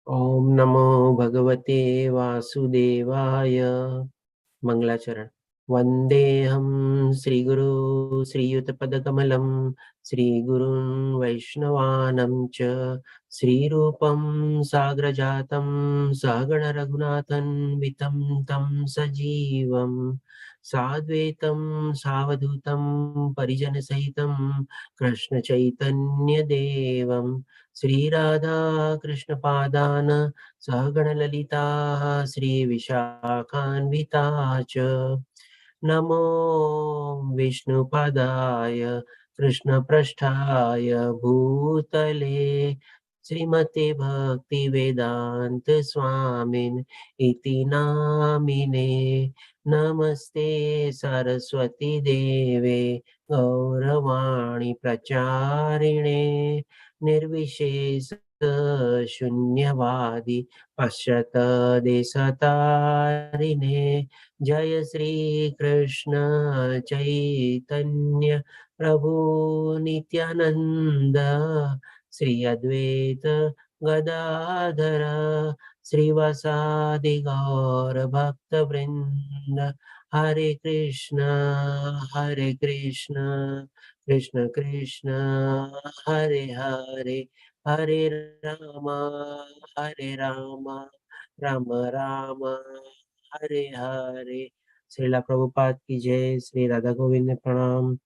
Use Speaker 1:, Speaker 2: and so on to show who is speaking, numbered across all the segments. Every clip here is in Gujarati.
Speaker 1: ओम नमो भगवते वासुदेवाय। मंगलाचरण। वन्देऽहं श्रीगुरु श्रीयुतपदकमलं श्रीगुरुन् वैष्णवानं च श्रीरूपं साग्रजातं सहगणरघुनाथन्वितं तं सजीवं साद्वैतं सावधूतं परिजनसहितं कृष्णचैतन्यदेवं श्रीराधा कृष्णपादान् सहगणललिता श्रीविशाखान्विता च। नमो विष्णुपदाय कृष्णपृष्ठाय भूतले श्रीमते भक्तिवेदान्त स्वामिन् इति नामिने। नमस्ते सरस्वती देवे गौरवाणी प्रचारिणे निर्विशेष शून्यवादी पश्यत देशतारिणे। जय श्री कृष्ण चैतन्य प्रभु नित्यानंद श्री अद्वैत गदाधर श्रीवासादि गौर भक्त वृंद। हरे कृष्ण कृष्ण कृष्ण हरे हरे, हरे राम राम राम हरे हरे। श्रीला प्रभुपाद की जय। श्री राधा गोविंद ने प्रणाम।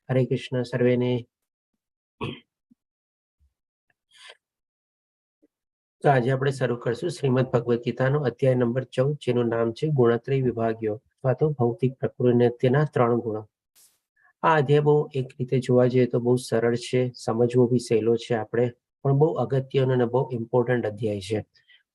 Speaker 1: हरे कृष्ण सर्वे ने। તો આજે આપણે શરૂ કરશું શ્રીમદ ભગવદ ગીતાનો અધ્યાય નંબર 14, જેનું નામ છે ગુણત્રય વિભાગ્યો અથવા તો ભૌતિક પ્રકૃતિના 3 ગુણો। આ અધ્યાય બહુ એક રીતે જોવા જઈએ તો બહુ સરળ છે, સમજવો બી સહેલો છે આપણે, પણ બહુ અગત્યનો અને બહુ ઇમ્પોર્ટન્ટ અધ્યાય છે।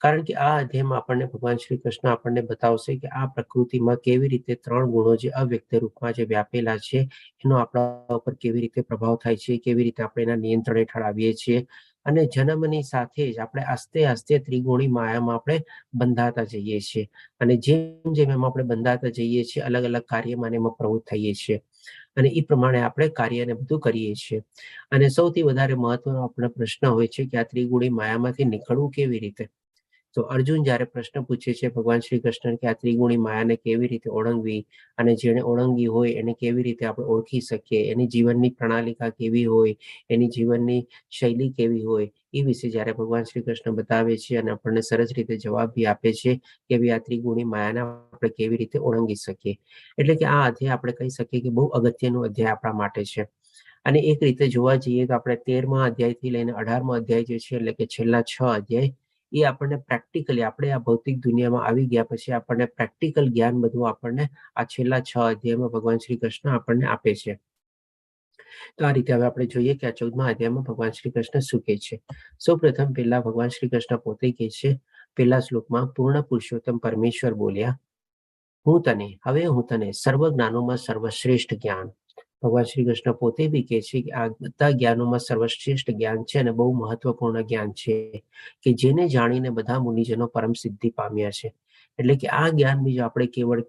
Speaker 1: કારણ કે આ અધ્યાયમાં આપણને ભગવાન શ્રી કૃષ્ણ આપણને બતાવશે કે આ પ્રકૃતિમાં કેવી રીતે 3 ગુણો જે અવ્યક્ત રૂપમાં જે વ્યાપેલા છે એનો આપણા ઉપર કેવી રીતે પ્રભાવ થાય છે, કેવી રીતે આપણે એના નિયંત્રણે ઠરાવીએ છીએ, અને જન્મની સાથે જ આપણે આસ્તે આસ્તે ત્રિગુણી માયામાં આપણે બંધાતા જઈએ છીએ, અને જેમ જેમ એમાં આપણે બંધાતા જઈએ છીએ અલગ અલગ કાર્યમાં એમાં પ્રવૃત્ત થઈએ છીએ, અને એ પ્રમાણે આપણે કાર્યને બધું કરીએ છીએ। અને સૌથી વધારે મહત્વનો આપણો પ્રશ્ન હોય છે કે આ ત્રિગુણી માયામાંથી નીકળવું કેવી રીતે। તો અર્જુન જ્યારે પ્રશ્ન પૂછે છે ભગવાન શ્રી કૃષ્ણ કે આ ત્રિગુણી માયાને કેવી રીતે ઓળંગવી, અને જેણે ઓળંગી હોય એને કેવી રીતે આપણે ઓળખી શકીએ, એની જીવનની પ્રણાલિકા કેવી હોય, એની જીવનની શૈલી કેવી હોય, એ વિશે જ્યારે ભગવાન શ્રી કૃષ્ણ બતાવે છે અને આપણને સરસ રીતે જવાબ બી આપે છે કે ભાઈ આ ત્રિગુણી માયાને આપણે કેવી રીતે ઓળંગી શકીએ। એટલે કે આ અધ્યાય આપણે કહી શકીએ કે બહુ અગત્યનો અધ્યાય આપણા માટે છે। અને એક રીતે જોવા જઈએ તો આપણે 13મા અધ્યાયથી લઈને 18મો અધ્યાય જે છે, એટલે કે છેલ્લા 6 અધ્યાય, એ આપણને પ્રેક્ટિકલી આપણે આ ભૌતિક દુનિયામાં આવી ગયા પછી આપણને પ્રેક્ટિકલ જ્ઞાન બધું આપણને આ છેલ્લા 6 અધ્યાયમાં ભગવાન શ્રી કૃષ્ણ આપણને આપે છે। તો આ રીતે હવે આપણે જોઈએ કે આ 14મા અધ્યાયમાં ભગવાન શ્રી કૃષ્ણ શું કહે છે। સૌપ્રથમ પહેલા ભગવાન શ્રી કૃષ્ણ પોતે કહે છે, પહેલા શ્લોકમાં પૂર્ણ પુરુષોત્તમ પરમેશ્વર બોલ્યા, હું તને સર્વ જ્ઞાનોમાં સર્વશ્રેષ્ઠ જ્ઞાન। ભગવાન શ્રી કૃષ્ણ પોતે બી કહે છે કે આ બધા જ્ઞાનોમાં સર્વશ્રેષ્ઠ જ્ઞાન છે અને બહુ મહત્વપૂર્ણ જ્ઞાન છે કે જેને જાણીને બધા મુનિજનો પરમ સિદ્ધિ પામ્યા છે। એટલે કે આ જ્ઞાન બી જો આપણે કેવળ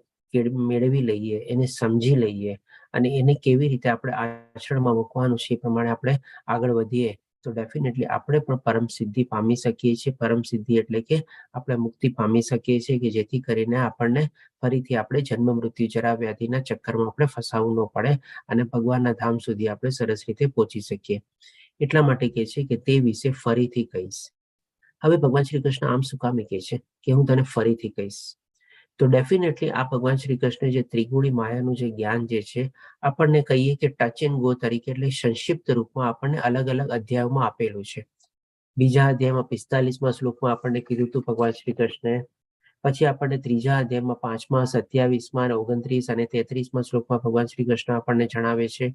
Speaker 1: મેળવી લઈએ, એને સમજી લઈએ અને એને કેવી રીતે આપણે આચરણમાં મૂકવાનું છે એ પ્રમાણે આપણે આગળ વધીએ તો ડેફિનેટલી આપણે પણ પરમ સિદ્ધિ પામી શકીએ છીએ। પરમ સિદ્ધિ એટલે કે આપણે મુક્તિ પામી શકીએ છીએ કે જેથી કરીને આપણને ફરીથી આપણે જન્મ મૃત્યુ જરા વ્યાધિના ચક્કરમાં આપણે ફસાવવું ન પડે અને ભગવાનના ધામ સુધી આપણે સરસ રીતે પહોંચી શકીએ। એટલા માટે કહે છે કે તે વિશે ફરીથી કહીશ। હવે ભગવાન શ્રી કૃષ્ણ આમ શું કામ કહે છે કે હું તને ફરીથી કહીશ? તો ડેફિનેટલી આ ભગવાન શ્રી કૃષ્ણ જે ત્રિગુણી માયાનું જે જ્ઞાન જે છે આપણને કહીએ કે ટચ એન્ડ ગો તરીકે, એટલે સંક્ષિપ્ત રૂપમાં આપણને અલગ અલગ અધ્યાયોમાં આપેલું છે। બીજા અધ્યાયમાં 45મા શ્લોકમાં આપણને કીધું હતું ભગવાન શ્રી કૃષ્ણે, પછી આપણને ત્રીજા અધ્યાયમાં 5મા, 27મા અને 29 અને 33મા શ્લોકમાં ભગવાન શ્રી કૃષ્ણ આપણને જણાવે છે।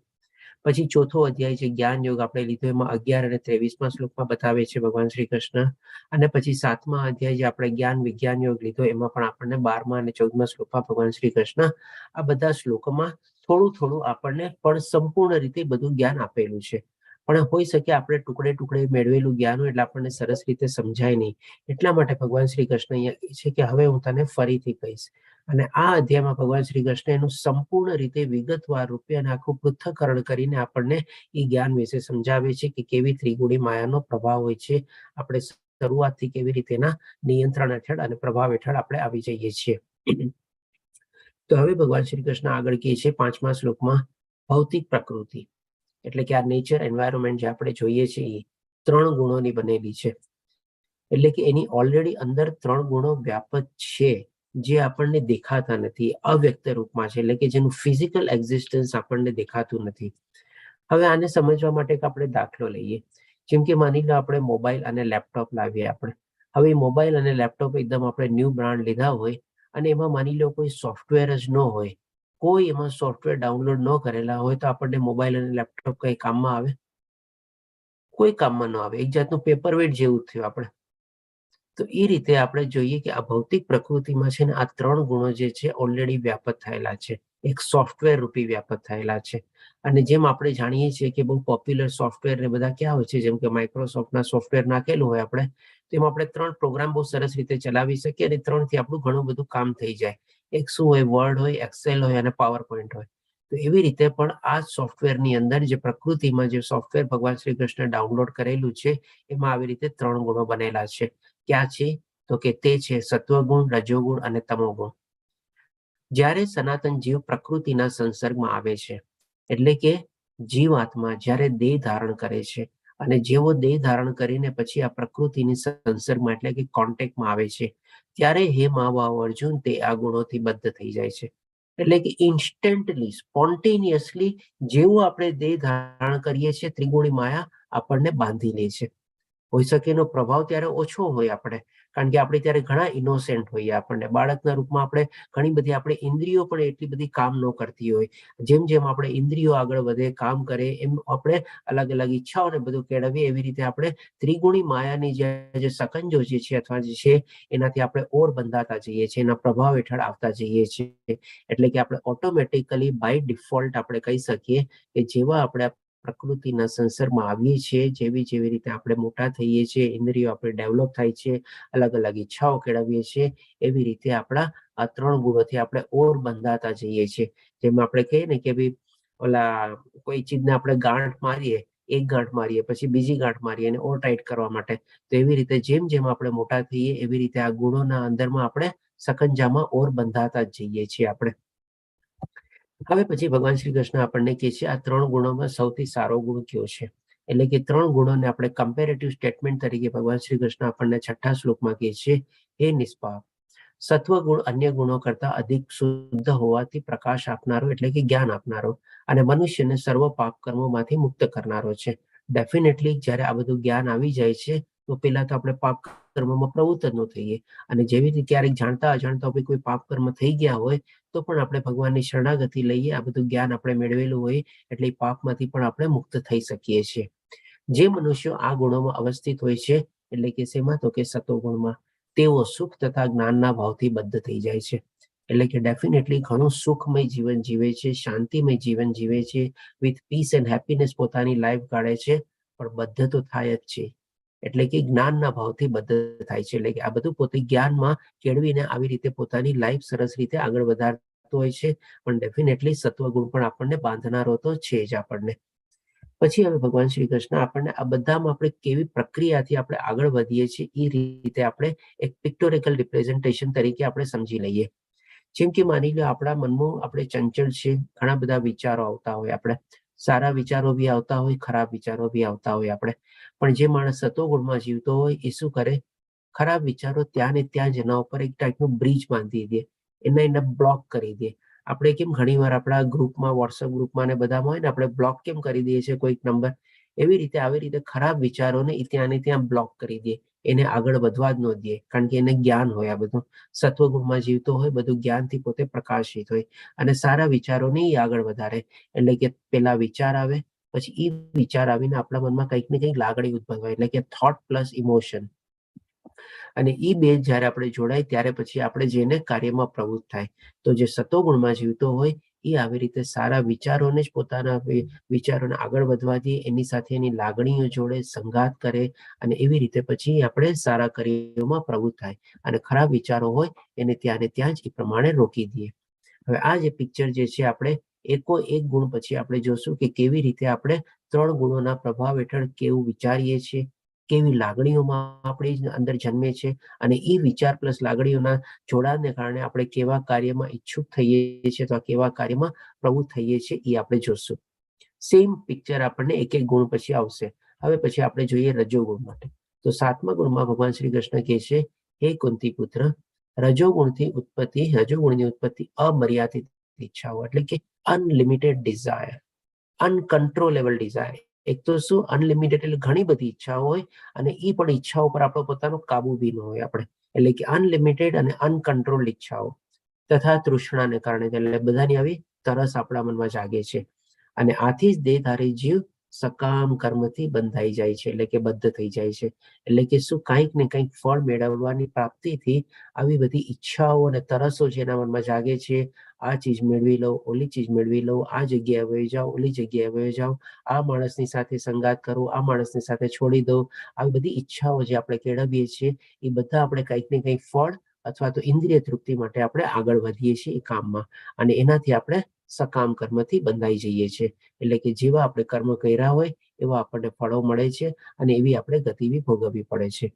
Speaker 1: પછી ચોથો અધ્યાય છે જ્ઞાન યોગ આપણે લીધો, એમાં 11 અને 23મા શ્લોકમાં બતાવે છે ભગવાન શ્રી કૃષ્ણ. અને પછી 7મા અધ્યાય જે આપણે જ્ઞાન વિજ્ઞાન યોગ લીધો, એમાં પણ આપણને 12મા અને 14મા શ્લોકમાં ભગવાન શ્રી કૃષ્ણ આ બધા શ્લોકોમાં થોડું થોડું આપણને પણ સંપૂર્ણ રીતે બધું જ્ઞાન આપેલું છે. પણ હોઈ શકે આપણે ટુકડે ટુકડે મેળવેલું જ્ઞાન હોય એટલે આપણને સરસ રીતે સમજાય નહીં. એટલા માટે ભગવાન શ્રી કૃષ્ણ અહીંયા કહે છે કે હવે હું તને ફરીથી કહીશ. અને આ અધ્યાયમાં ભગવાન શ્રી કૃષ્ણ એનું સંપૂર્ણ રીતે વિગતવાર રૂપે અને આખું પૃથ્થકરણ કરીને આપણને એ જ્ઞાન વિશે સમજાવે છે કે કેવી ત્રિગુણી માયાનો પ્રભાવ હોય છે. આપણે શરૂઆતથી કેવી રીતે એના નિયંત્રણ હેઠળ અને પ્રભાવ હેઠળ આપણે આવી જઈએ છીએ. તો હવે ભગવાન શ્રી કૃષ્ણ આગળ કહે છે 5મા શ્લોકમાં ભૌતિક પ્રકૃતિ એટલે કે આ નેચર એન્વાયરમેન્ટ જે આપણે જોઈએ છીએ એ 3 ગુણોની બનેલી છે. એટલે કે એની ઓલરેડી અંદર 3 ગુણો વ્યાપક છે જે આપણને દેખાતા નથી, અવ્યક્ત રૂપમાં છે, એટલે કે જેનું ફિઝિકલ એક્ઝિસ્ટન્સ આપણને દેખાતું નથી. હવે આને સમજવા માટે આપણે દાખલો લઈએ. જેમ કે માની લો આપણે મોબાઈલ અને લેપટોપ લાવીએ આપણે. હવે મોબાઈલ અને લેપટોપ એકદમ આપણે ન્યૂ બ્રાન્ડ લીધા હોય અને એમાં માની લો કોઈ સોફ્ટવેર જ ન હોય, કોઈ એમાં સોફ્ટવેર ડાઉનલોડ ન કરેલા હોય, તો આપણને મોબાઈલ અને લેપટોપ કઈ કામમાં આવે? કોઈ કામમાં ન આવે. એક જાતનું પેપરવેટ જેવું થયું આપણે. તો એ રીતે આપણે જોઈએ કે આ ભૌતિક પ્રકૃતિમાં છે ને આ 3 ગુણો જે છે ઓલરેડી વ્યાપક થયેલા છે, એક સોફ્ટવેર રૂપી વ્યાપક થયેલા છે. અને જેમ આપણે જાણીએ છીએ કે બહુ પોપ્યુલર સોફ્ટવેર ને બધા ક્યાં હોય છે, જેમ કે માઇક્રોસોફ્ટના સોફ્ટવેર નાખેલું હોય આપણે, તો એમાં આપણે 3 પ્રોગ્રામ બહુ સરસ રીતે ચલાવી શકીએ અને 3થી આપણું ઘણું બધું કામ થઈ જાય. એક શું હોય, વર્ડ હોય, એક્સેલ હોય અને પાવર પોઈન્ટ હોય. તો એવી રીતે પણ આ સોફ્ટવેરની અંદર જે પ્રકૃતિમાં જે સોફ્ટવેર ભગવાન શ્રી કૃષ્ણ ડાઉનલોડ કરેલું છે એમાં આવી રીતે 3 ગુણો બનેલા છે. ક્યાં છે? તો કે તે છે સત્વગુણ, રજોગુણ અને તમોગુણ. જ્યારે સનાતન જીવ પ્રકૃતિના સંસર્ગમાં આવે છે, એટલે કે જીવાત્મા જ્યારે દેહ ધારણ કરે છે અને જેવો દેહ ધારણ કરીને પછી આ પ્રકૃતિની સંસર્ગમાં એટલે કે કોન્ટેક્ટમાં આવે છે, ત્યારે હે મહાભાવ અર્જુન તે આ ગુણોથી બદ્ધ થઈ જાય છે. એટલે કે ઇન્સ્ટન્ટલી, સ્પોન્ટેનિયસલી જેવું આપણે દેહ ધારણ કરીએ છીએ, ત્રિગુણી માયા આપણને બાંધી લે છે. હોઈ શકે એનો પ્રભાવ ત્યારે ઓછો હોય આપણે, કારણ કે આપણે ત્યારે ઘણા ઇનોસેન્ટ હોઈએ. આપણને બાળકના રૂપમાં આપણે ઘણી બધી આપણે ઇન્દ્રિયો પણ એટલી બધી કામ ન કરતી હોય. જેમ જેમ આપણે ઇન્દ્રિયો આગળ વધે, કામ કરે, એમ આપણે અલગ અલગ ઈચ્છાઓને બધું કેળવીએ. એવી રીતે આપણે ત્રિગુણી માયાની જે સકંજો જે છે અથવા જે છે એનાથી આપણે ઓર બંધાતા જઈએ છીએ, એના પ્રભાવ હેઠળ આવતા જઈએ છીએ. એટલે કે આપણે ઓટોમેટિકલી બાય ડિફોલ્ટ આપણે કહી શકીએ કે જેવા આપણે પ્રકૃતિના સંસર્ગમાં આવીએ છીએ, જેવી જેવી રીતે આપણે મોટા થઈએ છીએ, ઇન્દ્રિયો આપણે ડેવલપ થાય છે, અલગ અલગ ઈચ્છાઓ કેળવીએ છીએ, એવી રીતે આપણા આ 3 ગુણોથી આપણે ઓર બંધાતા જઈએ છીએ. જેમ આપણે કહીએ ને કે ભાઈ ઓલા કોઈ ચીજને આપણે ગાંઠ મારીએ, એક ગાંઠ મારીએ પછી બીજી ગાંઠ મારીએ અને ઓર ટાઈટ કરવા માટે. તો એવી રીતે જેમ જેમ આપણે મોટા થઈએ એવી રીતે આ ગુણોના અંદરમાં આપણે સકંજામાં ઓર બંધાતા જ જઈએ છીએ આપણે. હવે પછી ભગવાન શ્રી કૃષ્ણ આપણને કહે છે આ 3 ગુણોમાં સૌથી સારો ગુણ કયો છે. એટલે કે 3 ગુણોને આપણે કમ્પેરેટિવ સ્ટેટમેન્ટ તરીકે ભગવાન શ્રી કૃષ્ણ આપણને 6થા શ્લોકમાં કહે છે, હે નિષ્પાપ, સત્વ ગુણ અન્ય ગુણો કરતા અધિક શુદ્ધ હોવાથી પ્રકાશ આપનારો એટલે કે જ્ઞાન આપનારો અને મનુષ્યને સર્વ પાપ કર્મોમાંથી મુક્ત કરનારો છે. ડેફિનેટલી જ્યારે આ બધું જ્ઞાન આવી જાય છે તો પેલા તો આપણે પાપ કર્મમાં પ્રવૃત્ત જ ન થઈએ. અને જેવી રીતે ક્યારેક જાણતા અજાણતા કોઈ પાપ કર્મ થઈ ગયા હોય તો પણ આપણે ભગવાનની શરણાગતિ લઈએ, આ બધું જ્ઞાન આપણે મેળવેલું હોય એટલે પાપમાંથી પણ આપણે મુક્ત થઈ શકીએ છીએ. જે મનુષ્યો આ ગુણોમાં અવસ્થિત હોય છે, એટલે કે શેમાં? તો કે સતોગુણમાં, તેઓ સુખ તથા જ્ઞાનના ભાવથી બદ્ધ થઈ જાય છે. એટલે કે ડેફિનેટલી ઘણું સુખમય જીવન જીવે છે, શાંતિમય જીવન જીવે છે, વિથ પીસ એન્ડ હેપીનેસ પોતાની લાઈફ કાઢે છે, પણ બદ્ધ તો થાય જ છે. એટલે કે જ્ઞાનના ભાવથી બદ્ધ થાય છે. એટલે કે આ બધું પોતે જ્ઞાનમાં કેળવીને આવી રીતે પોતાની લાઈફ સરસ રીતે આગળ વધારતો હોય છે. પણ ડેફિનેટલી સત્વગુણ પણ આપણને બાંધનારો તો છે જ આપણને. પછી હવે ભગવાન શ્રી કૃષ્ણ આપણને આ બધામાં આપણે કેવી પ્રક્રિયાથી આપણે આગળ વધીએ છીએ એ રીતે આપણે એક પિક્ટોરિકલ રિપ્રેઝન્ટેશન તરીકે આપણે સમજી લઈએ. જેમ કે માની લો આપણા મનમાં આપણે ચંચળ છે, ઘણા બધા વિચારો આવતા હોય, આપણે સારા વિચારો બી આવતા હોય, ખરાબ વિચારો બી આવતા હોય આપણે. પણ જે માણસ સતોગુણમાં જીવતો હોય એ શું કરે? ખરાબ વિચારો ત્યાં ને ત્યાં જ એના ઉપર એક ટાઈપનું બ્રિજ બાંધી દે, એને બ્લોક કરી દે. આપણે કેમ ઘણીવાર આપણા ગ્રુપમાં, વોટ્સએપ ગ્રુપમાં ને બધામાં હોય ને, આપણે બ્લોક કેમ કરી દઈએ છીએ કોઈક નંબર? એવી રીતે આવી રીતે ખરાબ વિચારોને ત્યાં ને ત્યાં બ્લોક કરી દે, એને આગળ વધવા જ ન દે, કારણ કે એને જ્ઞાન હોય. આ બધું સત્વગુણમાં જીવતો હોય, બધું જ્ઞાનથી પોતે પ્રકાશિત હોય અને સારા વિચારોને આગળ વધારે. એટલે કે પેલા વિચાર આવે, પછી એ વિચાર આવીને આપણા મનમાં કંઈક ને કંઈક લાગણી ઉદ્ભવાય, એટલે કે થોટ પ્લસ ઇમોશન. અને એ બે જ્યારે આપણે જોડાય ત્યારે પછી આપણે જેને કાર્યમાં પ્રવૃત્ત થાય. તો જે સતોગુણમાં જીવતો હોય એ આવી રીતે સારા વિચારોને જ પોતાના વિચારોને આગળ વધવાથી એની સાથે એની લાગણીઓ જોડે સંગાત કરે, અને એવી રીતે પછી આપણે સારા કાર્યોમાં પ્રવૃત્ત થાય, અને ખરાબ વિચારો હોય એને ત્યાં ને ત્યાં જ એ પ્રમાણે રોકી દઈએ. હવે આ જે પિક્ચર જે છે આપણે એકો એક ગુણ પછી આપણે જોશું કે કેવી રીતે આપણે 3 ગુણોના પ્રભાવ હેઠળ કેવું વિચારીએ છીએ, કેવી લાગણીઓમાં આપણી અંદર જન્મે છે, અને એ વિચાર પ્લસ લાગણીઓના જોડાણને કારણે આપણે કેવા કાર્યમાં ઈચ્છુક થઈએ છીએ, તો કેવા કાર્યમાં પ્રવૃત્ત થઈએ છીએ એ આપણે જોશું. સેમ પિક્ચર આપણને એક એક ગુણ પછી આવશે. હવે પછી આપણે જોઈએ રજોગુણ માટે. તો 7મા ગુણમાં ભગવાન શ્રી કૃષ્ણ કહે છે, હે કુંતી પુત્ર, રજોગુણની ઉત્પત્તિ અમર્યાદિત ઈચ્છાઓ, એટલે કે અનલિમિટેડ ડિઝાયર, અનકન્ટ્રોલેબલ ડિઝાયર. એક તો શું અનલિમિટેડ એટલે ઘણી બધી ઈચ્છાઓ હોય, અને એ પણ ઈચ્છાઓ પર આપણો પોતાનો કાબુ બી ન હોય આપણે, એટલે કે અનલિમિટેડ અને અનકન્ટ્રોલ્ડ ઈચ્છાઓ તથા તૃષ્ણાને કારણે, એટલે બધાની આવી તરસ આપણા મનમાં જાગે છે. અને આથી જ દેહધારી જીવ સકામ કર્મથી બંધાઈ જાય છે, એટલે કે બદ્ધ થઈ જાય છે. એટલે કે શું કંઈક ને કંઈક ફળ મેળવવાની પ્રાપ્તિથી આવી બધી ઈચ્છાઓ અને તરસો જેના મનમાં જાગે છે, આ ચીજ મેળવી લઉં, ઓલી ચીજ મેળવી લઉં, આ જગ્યાએ વહી જાઉં, ઓલી જગ્યાએ વહી જાઉં, આ માણસની સાથે સંગાત કરું, આ માણસની સાથે છોડી દઉં, આવી બધી ઈચ્છાઓ જે આપણે કેળવીએ છીએ એ બધા આપણે કંઈક ને કંઈક ફળ અથવા તો ઇન્દ્રિય તૃપ્તિ માટે આપણે આગળ વધીએ છીએ એ કામમાં, અને એનાથી આપણે સકામ કર્મથી બંધાઈ જઈએ છીએ. એટલે કે જેવા આપણે કર્મ કર્યા હોય એવા આપણને ફળો મળે છે, અને એવી આપણે ગતિ બી ભોગવવી પડે છે.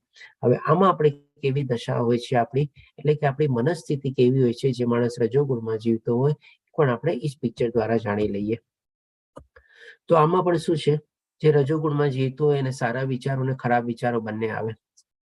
Speaker 1: હવે આમાં આપણે કેવી દશા હોય છે આપણી, એટલે કે આપણી મનસ્થિતિ કેવી હોય છે, જે માણસ રજોગુણમાં જીવતો હોય પણ આપણે એ જ પિક્ચર દ્વારા જાણી લઈએ. તો આમાં પણ શું છે, જે રજોગુણમાં જીવતો હોય એને સારા વિચારો અને ખરાબ વિચારો બંને આવે,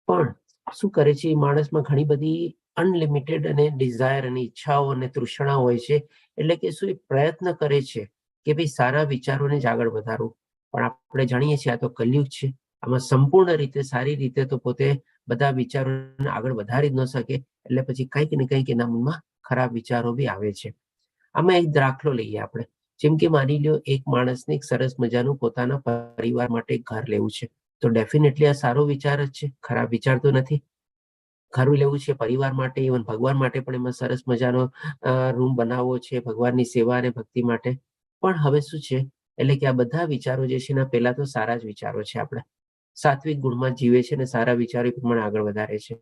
Speaker 1: પણ શું કરે છે, એ માણસમાં ઘણી બધી અનલિમિટેડ અને ડિઝાયર અને ઈચ્છાઓ અને તૃષ્ણા હોય છે. એટલે કે શું એ પ્રયત્ન કરે છે કે ભાઈ સારા વિચારોને જ આગળ વધારવું, પણ આપણે જાણીએ છીએ આ તો કલયુગ છે, આમાં સંપૂર્ણ રીતે સારી રીતે તો પોતે બધા વિચારોને આગળ વધારી જ ન શકે, એટલે પછી કંઈક ને કંઈક એના મનમાં ખરાબ વિચારો બી આવે છે. આમાં એક દાખલો લઈએ આપણે. જેમ કે માની લ્યો એક માણસને એક સરસ મજાનું પોતાના પરિવાર માટે ઘર લેવું છે, તો ડેફિનેટલી આ સારો વિચાર જ છે, ખરાબ વિચાર તો નથી. ઘર લેવું છે પરિવાર માટે, ઇવન ભગવાન માટે પણ એમાં સરસ મજાનો રૂમ બનાવવો છે ભગવાનની સેવા અને ભક્તિ માટે. પણ હવે શું છે, એટલે કે આ બધા વિચારો જે છે એના પહેલા તો સારા જ વિચારો છે, આપણે સાત્વિક ગુણમાં જીવે છે અને સારા વિચારો એ પ્રમાણે આગળ વધારે છે.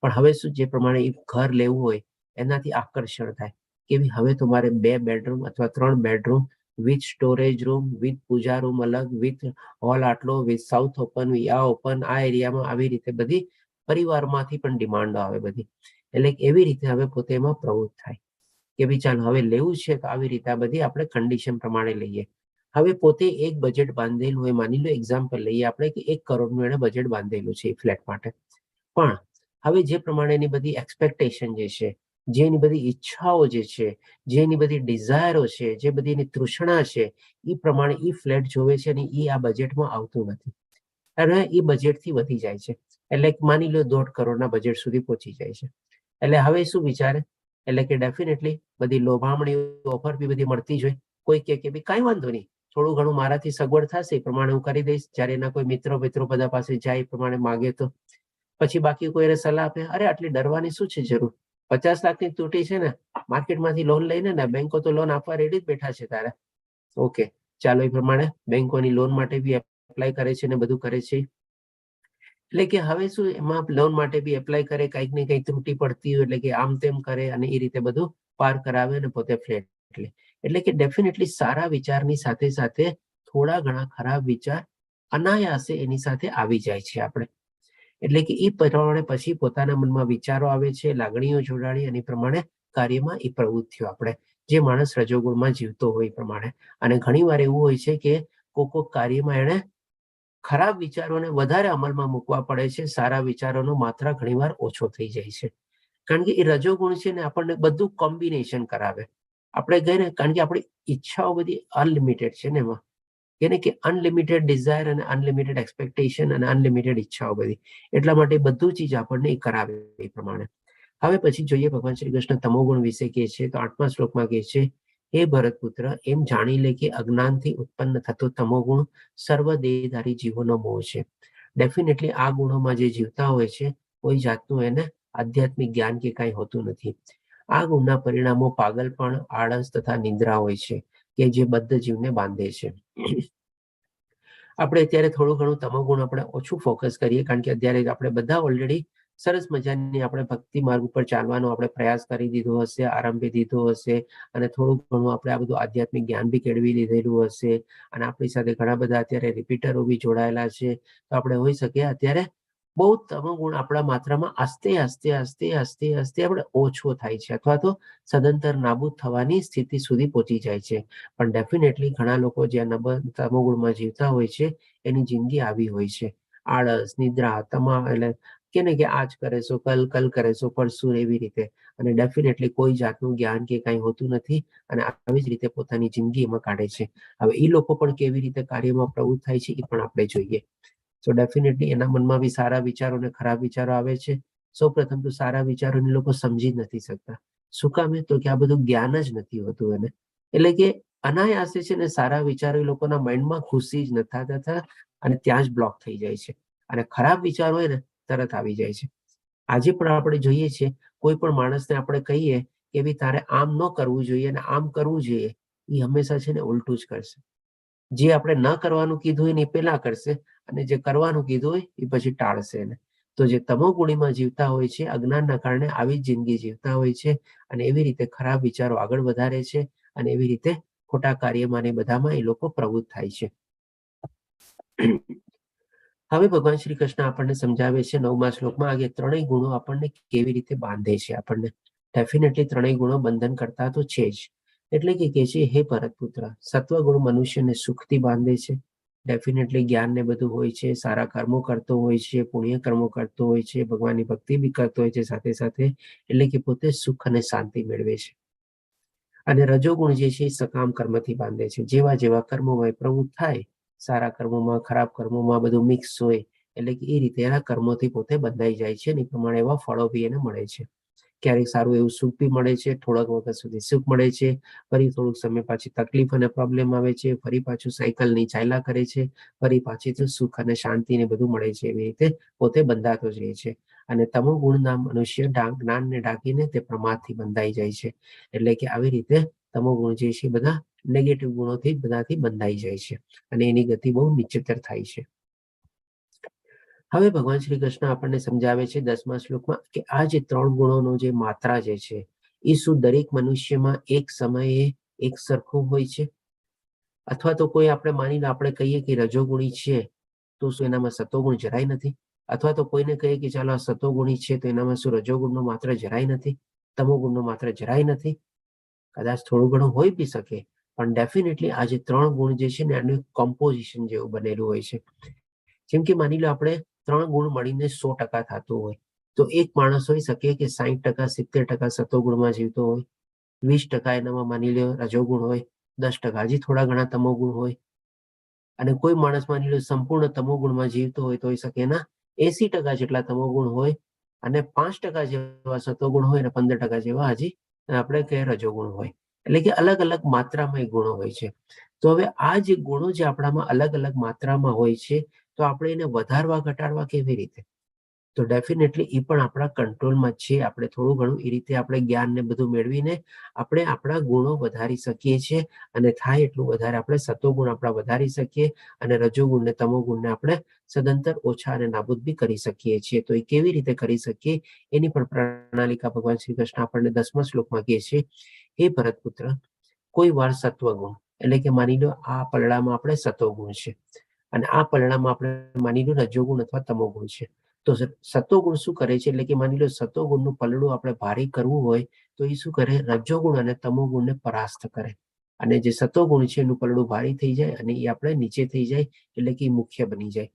Speaker 1: પણ હવે શું, જે પ્રમાણે ઘર લેવું હોય એનાથી આકર્ષણ થાય કે હવે તમારે 2 બેડરૂમ અથવા 3 bedroom with storage room, with puja room અલગ, વિથ હોલ આટલો, વિથ સાઉથ ઓપન, આ ઓપન, આ એરિયામાં, આવી રીતે બધી પરિવારમાંથી પણ ડિમાન્ડો આવે બધી. એટલે એવી રીતે હવે પોતે એમાં પ્રવૃત્ત થાય કે ભાઈ ચાલ હવે લેવું છે, તો આવી રીતે આ બધી આપણે કન્ડિશન પ્રમાણે લઈએ. હવે પોતે એક બજેટ બાંધેલું હોય, માની લો એક્ઝામ્પલ લઈએ આપણે કે 1 કરોડનું એને બજેટ બાંધેલું છે એ ફ્લેટ માટે. પણ હવે જે પ્રમાણેની બધી એક્સપેક્ટેશન જે છે, જે એની બધી ઈચ્છાઓ જે છે, જે એની બધી ડિઝાયરો છે, જે બધી એની તૃષ્ણા છે, એ પ્રમાણે એ ફ્લેટ જોવે છે, અને એ આ બજેટમાં આવતું નથી, અને એ બજેટથી વધી જાય છે. એટલે માની લો 1.5 કરોડના બજેટ સુધી પહોંચી જાય છે. એટલે હવે શું વિચારે, એટલે કે ડેફિનેટલી બધી લોભામણી ઓફર બી બધી મળતી જ હોય. કોઈ કે ભાઈ કાંઈ વાંધો નહીં, થોડું ઘણું મારાથી સગવડ થશે એ પ્રમાણે હું કરી દઈશ. જ્યારે એના કોઈ મિત્રો બધા પાસે જાય એ પ્રમાણે માગે તો પછી બાકી કોઈને સલાહ આપે, અરે આટલી ડરવાની શું છે જરૂર, 50 લાખની તૂટી છે ને, માર્કેટમાંથી લોન લઈને ને, બેંકો તો લોન આપવા રેડી જ બેઠા છે તારે. ઓકે, ચાલો એ પ્રમાણે બેંકોની લોન માટે બી એપ્લાય કરે છે ને બધું કરે છે. એટલે કે હવે શું, એમાં લોન માટે બી એપ્લાય કરે, કંઈક ને કંઈક ત્રુટી પડતી હોય એટલે કે આમ તેમ કરે, અને એ રીતે બધું પાર કરાવે અને પોતે ફ્લેટ લે. એટલે કે ડેફિનેટલી સારા વિચારની સાથે સાથે થોડા ઘણા ખરાબ વિચાર અનાયાસે એની સાથે આવી જાય છે આપણે. એટલે કે એ પ્રમાણે પછી પોતાના મનમાં વિચારો આવે છે, લાગણીઓ જોડાણી, અને પ્રમાણે કાર્યમાં એ પ્રવૃત્તિઓ આપણે, જે માણસ રજોગુણમાં જીવતો હોય એ પ્રમાણે. અને ઘણી વાર એવું હોય છે કે કોઈક કાર્યમાં એને ખરાબ વિચારોને વધારે અમલમાં મૂકવા પડે છે, સારા વિચારોનો માત્રા ઘણીવાર ઓછો થઈ જાય છે. કારણ કે એ રજોગુણ છે ને આપણને બધું કોમ્બિનેશન કરાવે. આપણે કહીએ ને, કારણ કે આપણી ઈચ્છાઓ બધી અનલિમિટેડ છે ને, એમાં એને કે અનલિમિટેડ ડિઝાયર અને અનલિમિટેડ એક્સપેક્ટેશન અને અનલિમિટેડ ઈચ્છાઓ બધી, એટલા માટે બધું ચીજ આપણને એ કરાવે એ પ્રમાણે. હવે પછી જોઈએ ભગવાન શ્રી કૃષ્ણ તમોગુણ વિશે કહે છે, તો 8મા શ્લોકમાં કહે છે, હે ભરતપુત્ર, એમ જાણી લે કે અજ્ઞાનથી ઉત્પન્ન થતો તમોગુણ સર્વ દેહધારી જીવોનો મોહ છે. ડેફિનેટલી આ ગુણોમાં જે જીવતા હોય છે, કોઈ જાતનું એને આધ્યાત્મિક જ્ઞાન કે કાંઈ હોતું નથી. આ ગુણના પરિણામો પાગલપણ, આળસ તથા નિદ્રા હોય છે, કે જે બદ્ધ જીવને બાંધે છે. આપણે અત્યારે થોડું ઘણું તમોગુણ આપણે ઓછું ફોકસ કરીએ, કારણ કે અત્યારે આપણે બધા ઓલરેડી સરસ મજાની આપણે ભક્તિ માર્ગ ઉપર ચાલવાનો આપણે પ્રયાસ કરી દીધો હશે, આરંભી દીધો હશે, અને થોડું ઘણું આપણે આ બધું આધ્યાત્મિક જ્ઞાન બી કેળવી લીધેલું હશે, અને આપણી સાથે ઘણા બધા અત્યારે રિપીટરો બી જોડાયેલા છે. તો આપણે હોઈ શકે અત્યારે બહુ તમોગુણ આપણા માત્રામાં આસ્તે આસ્તે આસ્તે આસ્તે આસ્તે આપણે ઓછો થાય છે, અથવા તો સદંતર નાબૂદ થવાની સ્થિતિ સુધી પહોંચી જાય છે. પણ ડેફિનેટલી ઘણા લોકો જે તમોગુણમાં જીવતા હોય છે, એની જિંદગી આવી હોય છે. આળસ, નિદ્રા, તમામ, એટલે કે ને કે આજ કરે છો, કલ કરે છો, પરસું, એવી રીતે. અને ડેફિનેટલી કોઈ જાતનું જ્ઞાન કે કાંઈ હોતું નથી, અને આવી જ રીતે પોતાની જિંદગી એમાં કાઢે છે. હવે એ લોકો પણ કેવી રીતે કાર્યમાં પ્રવૃત્ત થાય છે એ પણ આપણે જોઈએ. તો ડેફિનેટલી એના મનમાં બી સારા વિચારો અને ખરાબ વિચારો આવે છે. સૌ પ્રથમ તો સારા વિચારોને લોકો સમજી જ નથી શકતા. શું કામે? તો કે આ બધું જ્ઞાન જ નથી હોતું એને. એટલે કે અનાયાસે છે ને સારા વિચારો એ લોકોના માઇન્ડમાં ઘૂસી જ નથી થતા, અને ત્યાં જ બ્લોક થઈ જાય છે. અને ખરાબ વિચારો હોય ને તરત આવી જાય છે. આજે પણ આપણે જોઈએ છીએ, કોઈ પણ માણસને આપણે કહીએ કે ભાઈ તારે આમ ન કરવું જોઈએ અને આમ કરવું જોઈએ, એ હંમેશા છે ને ઉલટું જ કરશે. જે આપણે ન કરવાનું કીધું હોય ને એ પેલા કરશે, અને જે કરવાનું કીધું હોય એ પછી ટાળશે એને. તો જે તમોગુણીમાં જીવતા હોય છે, અજ્ઞાનના કારણે આવી જ જિંદગી જીવતા હોય છે, અને એવી રીતે ખરાબ વિચારો આગળ વધારે છે, અને એવી રીતે ખોટા કાર્યમાં ને બધામાં એ લોકો પ્રવૃત્ત થાય છે. હવે ભગવાન શ્રી કૃષ્ણ આપણને સમજાવે છે 9મા શ્લોકમાં કે ત્રણેય ગુણો આપણને કેવી રીતે બાંધે છે. આપણને ડેફિનેટલી ત્રણેય ગુણો બંધન કરતા તો છે જ. એટલે કે છે, હે ભરતપુત્ર, સત્વગુણ મનુષ્યને સુખથી બાંધે છે. ડેફિનેટલી જ્ઞાન ને બધું હોય છે, સારા કર્મો કરતો હોય છે, પુણ્ય કર્મો કરતો હોય છે, ભગવાનની ભક્તિ બી કરતો હોય છે સાથે સાથે, એટલે કે પોતે સુખ અને શાંતિ મેળવે છે. અને રજોગુણ જે છે એ સકામ કર્મથી બાંધે છે. જેવા જેવા કર્મોમાં પ્રવૃત્ત થાય, સારા કર્મોમાં, ખરાબ કર્મોમાં બધું મિક્સ હોય, એટલે કે એ રીતે એના કર્મોથી પોતે બંધાઈ જાય છે, અને એ પ્રમાણે એવા ફળો બી એને મળે છે. ક્યારેક સારું એવું સુખ બી મળે છે, થોડાક વખત સુધી સુખ મળે છે, ફરી થોડુંક સમય પાછી તકલીફ અને પ્રોબ્લેમ આવે છે, ફરી પાછું સાયકલની ચાલ્યા કરે છે, ફરી પાછી તો સુખ અને શાંતિ ને બધું મળે છે. એવી રીતે પોતે બંધાતો જ રહે છે. અને તમો ગુણના મનુષ્ય જ્ઞાનને ઢાંકીને તે પ્રમાદથી બંધાઈ જાય છે. એટલે કે આવી રીતે તમો ગુણ જે છે બધા નેગેટિવ ગુણોથી બધાથી બંધાઈ જાય છે, અને એની ગતિ બહુ નીચેતર થાય છે. હવે ભગવાન શ્રી કૃષ્ણ આપણને સમજાવે છે 10મા શ્લોકમાં કે આ જે ત્રણ ગુણોનો જે માત્રા જે છે એ શું દરેક મનુષ્યમાં એક સમયે એક સરખું હોય છે? અથવા તો કોઈ આપણે માનીને આપણે કહીએ કે રજોગુણી છે, તો શું એનામાં સતોગુણ જરાય નથી? અથવા તો કોઈને કહીએ કે ચાલો આ સતોગુણી છે, તો એનામાં શું રજોગુણનો માત્ર જરાય નથી? તમોગુણનો માત્ર જરાય નથી? કદાચ થોડું ઘણું હોઈ બી શકે, પણ ડેફિનેટલી આ જે ત્રણ ગુણ જે છે ને એનું કોમ્પોઝિશન જેવું બનેલું હોય છે. જેમ કે માની લો આપણે 3 ગુણ મળીને 100% થતું હોય, તો એક માણસ હોઈ શકે કે 60%, 70% સતોગુણમાં જીવતો હોય, 20% એનામાં માની લો રજોગુણ હોય, 10% હજી થોડા ઘણા તમોગુણ હોય, અને કોઈ માણસ માની લો સંપૂર્ણ તમોગુણમાં જીવતો હોય તો હોઈ શકે એના 80% જેટલા તમોગુણ હોય, અને 5% જેવા સતોગુણ હોય, અને 15% જેવા હજી આપણે કે રજોગુણ હોય. એટલે કે અલગ અલગ માત્રામાં એ ગુણો હોય છે. તો હવે આ જે ગુણો જે આપણામાં અલગ અલગ માત્રામાં હોય છે, તો આપણે એને વધારવા ઘટાડવા કેવી રીતે? તો ડેફિનેટલી એ પણ આપણા કંટ્રોલમાં છે. આપણે થોડું ઘણું એ રીતે આપણે જ્ઞાન ને બધું મેળવીને આપણે આપણા ગુણો વધારી શકીએ છીએ, અને થાય એટલું વધારે આપણે સતોગુણ આપણા વધારી શકીએ, અને રજોગુણ ને તમોગુણને આપણે સદંતર ઓછા અને નાબૂદ બી કરી શકીએ છીએ. તો એ કેવી રીતે કરી શકીએ એની પણ પ્રણાલિકા ભગવાન શ્રી કૃષ્ણ આપણને 10મા શ્લોકમાં કહે છે. હે ભરતપુત્ર, કોઈ વાર સત્વગુણ, એટલે કે માની લો આ પલડામાં આપણે સતોગુણ છે, અને આ પલડામાં આપણે માની લો રજોગુણ અથવા તમોગુણ છે. તો સતોગુણ શું કરે છે? એટલે કે માની લો સતોગુણનું પલડું આપણે ભારી કરવું હોય, તો એ શું કરે? રજોગુણ અને તમોગુણને પરાસ્ત કરે, અને જે સતોગુણ છે એનું પલડું ભારી થઈ જાય, અને એ આપણે નીચે થઈ જાય, એટલે કે મુખ્ય બની જાય.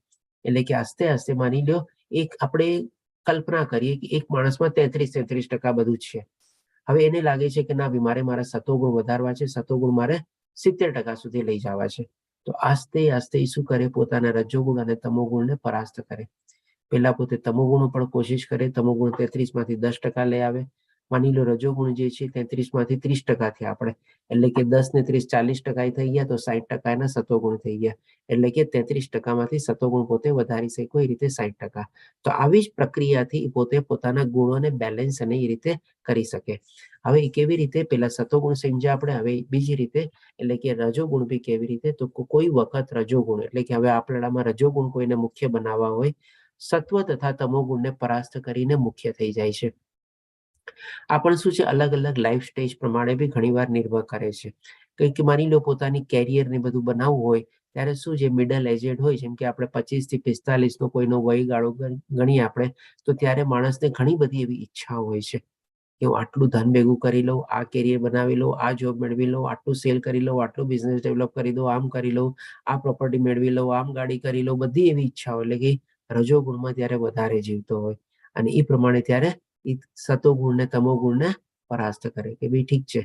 Speaker 1: એટલે કે આસ્તે આસ્તે માની લો એક આપણે કલ્પના કરીએ કે એક માણસમાં 33% બધું છે. હવે એને લાગે છે કે ના ભાઈ મારે મારા સતોગુણ વધારવા છે, સતોગુણ મારે 70% સુધી લઈ જવા છે. તો આસ્તે આસ્તે શું કરે? પોતાના રજોગુણ અને તમોગુણને પરાસ્ત કરે. પેલા પોતે તમોગુણ પણ કોશિશ કરે, તમોગુણ 33 માંથી 10% લઈ આવે, માની લો રજોગુણ જે છે 33 માંથી 30% થયા આપણે, એટલે કે 10 ને 30 40% થઈ ગયા, તો 60% એના સતોગુણ થઈ ગયા, એટલે કે 33% માંથી સતોગુણ પોતે વધારી શકે એ રીતે 60%. તો આવી જ પ્રક્રિયાથી પોતે પોતાના ગુણોને બેલેન્સ અને એ રીતે કરી શકે. હવે કેવી રીતે? પેલા સતોગુણ સમજ્યા આપણે, હવે બીજી રીતે એટલે કે રજોગુણ બી કેવી રીતે? તો કોઈ વખત રજોગુણ એટલે કે હવે આપણામાં રજોગુણ કોઈને મુખ્ય બનાવવા હોય, સત્વ તથા તમોગુણને પરાસ્ત કરીને મુખ્ય થઈ જાય છે. આ પણ શું છે, અલગ અલગ લાઈફ સ્ટેજ પ્રમાણે બી ઘણીવાર નિર્ભર કરે છે. કંઈક માની લો પોતાની કેરિયર ને બધું બનાવવું હોય ત્યારે શું છે, મિડલ એજેડ હોય, જેમ કે આપણે 25 થી 45 નો કોઈનો વયગાળો ગણીએ આપણે, તો ત્યારે માણસને ઘણી બધી એવી ઈચ્છાઓ હોય છે કે હું આટલું ધન ભેગું કરી લઉં, આ કેરિયર બનાવી લઉં, આ જોબ મેળવી લઉં, આટલું સેલ કરી લઉં, આટલું બિઝનેસ ડેવલપ કરી દઉં, આમ કરી લઉં, આ પ્રોપર્ટી મેળવી લઉં, આમ ગાડી કરી લઉં, બધી એવી ઈચ્છાઓ. એટલે કે રજોગુણમાં ત્યારે વધારે જીવતો હોય, અને એ પ્રમાણે ત્યારે એ સતોગુણ ને તમોગુણને પરાસ્ત કરે કે ભાઈ ઠીક છે,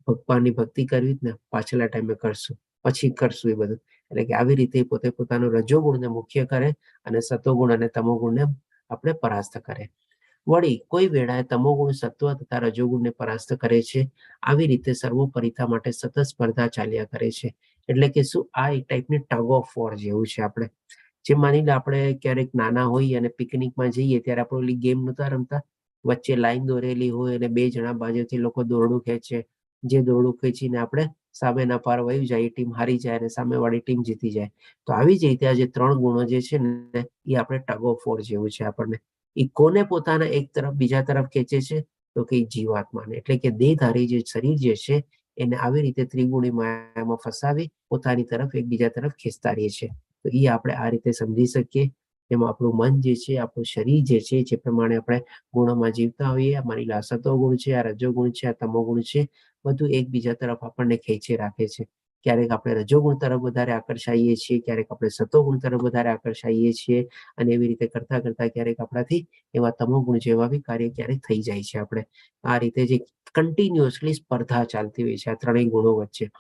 Speaker 1: ભગવાનની ભક્તિ કરવી જ ને, પાછલા ટાઈમે કરશું, પછી કરશું એ બધું. એટલે કે આવી રીતે પોતે પોતાનું રજોગુણને મુખ્ય કરે અને સતોગુણ અને તમોગુણને આપણે પરાસ્ત કરે. વળી કોઈ વેળાએ તમોગુણ સત્વ તથા રજોગુણને પરાસ્ત કરે છે. આવી રીતે સર્વોપરિતા માટે સતત સ્પર્ધા ચાલ્યા કરે છે. એટલે કે શું, આ એક ટાઈપની ટગ ઓફ વોર જેવું છે. આપણે જે માની લો આપણે ક્યારેક નાના હોઈએ અને પિકનિકમાં જઈએ ત્યારે આપણે ઓલી ગેમ નતા રમતા, વચ્ચે લાઈન દોરેલી હોય અને 2 જણા બાજુથી લોકો દોરડું ખેંચે, જે દોરડું ખેંચીને આપણે સામેના પાર વહી જાય, ટીમ હારી જાય અને સામેવાળી ટીમ જીતી જાય. તો આવી જ રીતે આ જે 3 ગુણો જે છે ને, એ આપણે ટગ ઓફ વોર જેવું છે. આપણને એ કોને પોતાના એક તરફ બીજા તરફ ખેંચે છે? તો કે જીવાત્માને, એટલે કે દેહધારી જે શરીર જે છે એને આવી રીતે ત્રિગુણી માયામાં ફસાવી પોતાની તરફ એકબીજા તરફ ખેંચતા રહીએ છે. તો એ આપણે આ રીતે સમજી શકીએ. એમાં આપણું મન જે છે, આપણું શરીર જે છે, જે પ્રમાણે આપણે ગુણોમાં જીવતા હોઈએ, માની લો આ સતોગુણ છે, આ રજોગુણ છે, આ તમોગુણ છે, બધું એકબીજા તરફ આપણને ખેંચી રાખે છે. ક્યારેક આપણે રજોગુણ તરફ વધારે આકર્ષાઈએ છીએ, ક્યારેક આપણે સતોગુણ તરફ વધારે આકર્ષાઈએ છીએ, અને એવી રીતે કરતા કરતા ક્યારેક આપણાથી એવા તમોગુણ જેવા બી કાર્ય ક્યારેક થઈ જાય છે. આપણે આ રીતે જે કન્ટિન્યુઅસલી સ્પર્ધા ચાલતી હોય છે આ ત્રણેય ગુણો વચ્ચે,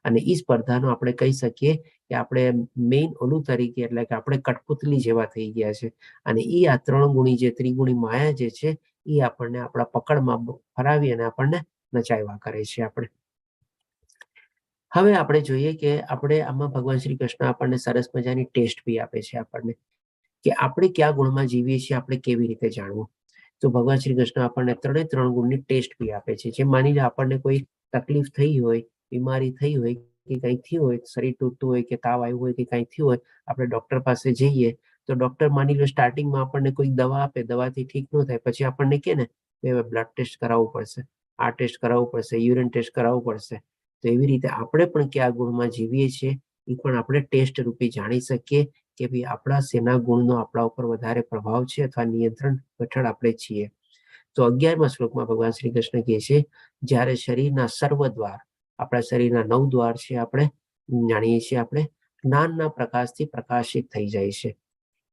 Speaker 1: અને એ સ્પર્ધાનો આપણે કહી શકીએ કે આપણે મેઇન ઓલું તરીકે, એટલે કે આપણે કઠપુતલી જેવા થઈ ગયા છે. અને એ આ 3 ગુણી જે ત્રિગુણી માયા જે છે, એ આપણને આપણા પકડમાં ફરાવી અને આપણને નચાવ્યા કરે છે. આપણે હવે આપણે જોઈએ કે આપણે આમાં ભગવાન શ્રી કૃષ્ણ આપણને સરસ મજાની ટેસ્ટ બી આપે છે આપણને, કે આપણે કયા ગુણમાં જીવીએ છીએ આપણે કેવી રીતે જાણવું. તો ભગવાન શ્રી કૃષ્ણ આપણને 3 ગુણની ટેસ્ટ બી આપે છે. જેમ માની લો આપણને કોઈ તકલીફ થઈ હોય, બીમારી થઈ હોય, કે કંઈ થયું હોય, શરીર તૂટતું હોય, કે તાવ આવ્યું હોય, કે કંઈ થયું હોય, આપણે ડોક્ટર પાસે જઈએ તો ડોક્ટર માની લો સ્ટાર્ટિંગમાં આપણને કોઈ દવા આપે, દવાથી ઠીક ન થાય, પછી આપણને કહે ને હવે બ્લડ ટેસ્ટ કરાવવું પડશે, આ ટેસ્ટ કરાવવું પડશે, યુરિન ટેસ્ટ કરાવવું પડશે. તો એવી રીતે આપણે પણ કયા ગુણમાં જીવીએ છીએ એ પણ આપણે ટેસ્ટ રૂપી જાણી શકીએ કે ભાઈ આપણા શેના ગુણનો આપણા ઉપર વધારે પ્રભાવ છે અથવા નિયંત્રણ હેઠળ આપણે છીએ. તો 11મા શ્લોકમાં ભગવાન શ્રી કૃષ્ણ કહે છે, જ્યારે શરીરના સર્વ દ્વાર, આપણા શરીરના 9 દ્વાર છે, આપણે જાણીએ છીએ, આપણે જ્ઞાનના પ્રકાશથી પ્રકાશિત થઈ જાય છે.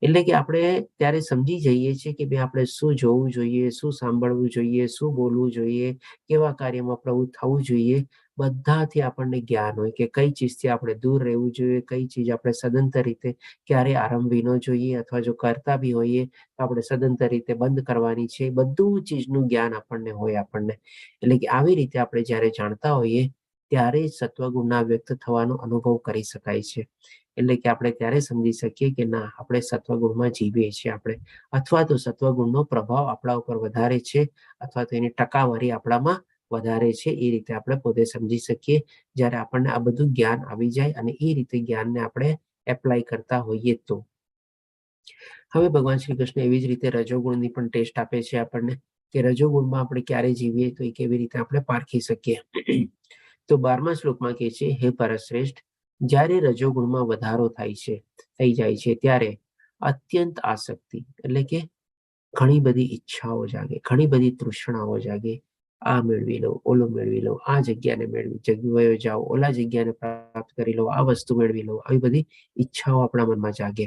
Speaker 1: એટલે કે આપણે ત્યારે સમજી જઈએ છીએ કે ભાઈ આપણે શું જોવું જોઈએ, શું સાંભળવું જોઈએ, શું બોલવું જોઈએ, કેવા કાર્યમાં પ્રવૃત્ત થવું જોઈએ. બધાથી આપણને જ્ઞાન હોય કે કઈ ચીજથી આપણે દૂર રહેવું જોઈએ, કઈ ચીજ આપણે સદંતર રીતે ક્યારે આરંભવી ન જોઈએ, અથવા જો કરતા બી હોઈએ તો આપણે સદંતર રીતે બંધ કરવાની છે. બધું ચીજનું જ્ઞાન આપણને હોય આપણને. એટલે કે આવી રીતે આપણે જ્યારે જાણતા હોઈએ ત્યારે સત્વગુણના વ્યક્ત થવાનો અનુભવ કરી શકાય છે. એટલે કે આપણે ત્યારે સમજી શકીએ કે ના, આપણે સત્વગુણમાં જીવીએ છીએ આપણે, અથવા તો સત્વગુણનો પ્રભાવ આપણા ઉપર વધારે છે, અથવા તો એની ટકાવારી આપણામાં વધારે છે. એ રીતે આપણે પોતે સમજી શકીએ જ્યારે આપણને આ બધું જ્ઞાન આવી જાય અને એ રીતે જ્ઞાનને આપણે એપ્લાય કરતા હોઈએ તો. હવે ભગવાન શ્રી કૃષ્ણ એવી જ રીતે રજોગુણની પણ ટેસ્ટ આપે છે આપણને, કે રજોગુણમાં આપણે ક્યારે જીવીએ તો એ કેવી રીતે આપણે પારખી શકીએ. તો 12મા શ્લોકમાં કહે છે, હે પરશ્રેષ્ઠ, જ્યારે રજોગુણમાં વધારો થઈ જાય છે ત્યારે અત્યંત આસક્તિ, એટલે કે ઘણી બધી ઈચ્છાઓ જાગે, ઘણી બધી તૃષ્ણાઓ જાગે. આ મેળવી લો, ઓલું મેળવી લો, આ જગ્યાને જગ્યાએ જાઓ, ઓલા જગ્યાને પ્રાપ્ત કરી લો, આ વસ્તુ મેળવી લો, આવી બધી ઈચ્છાઓ આપણા મનમાં જાગે.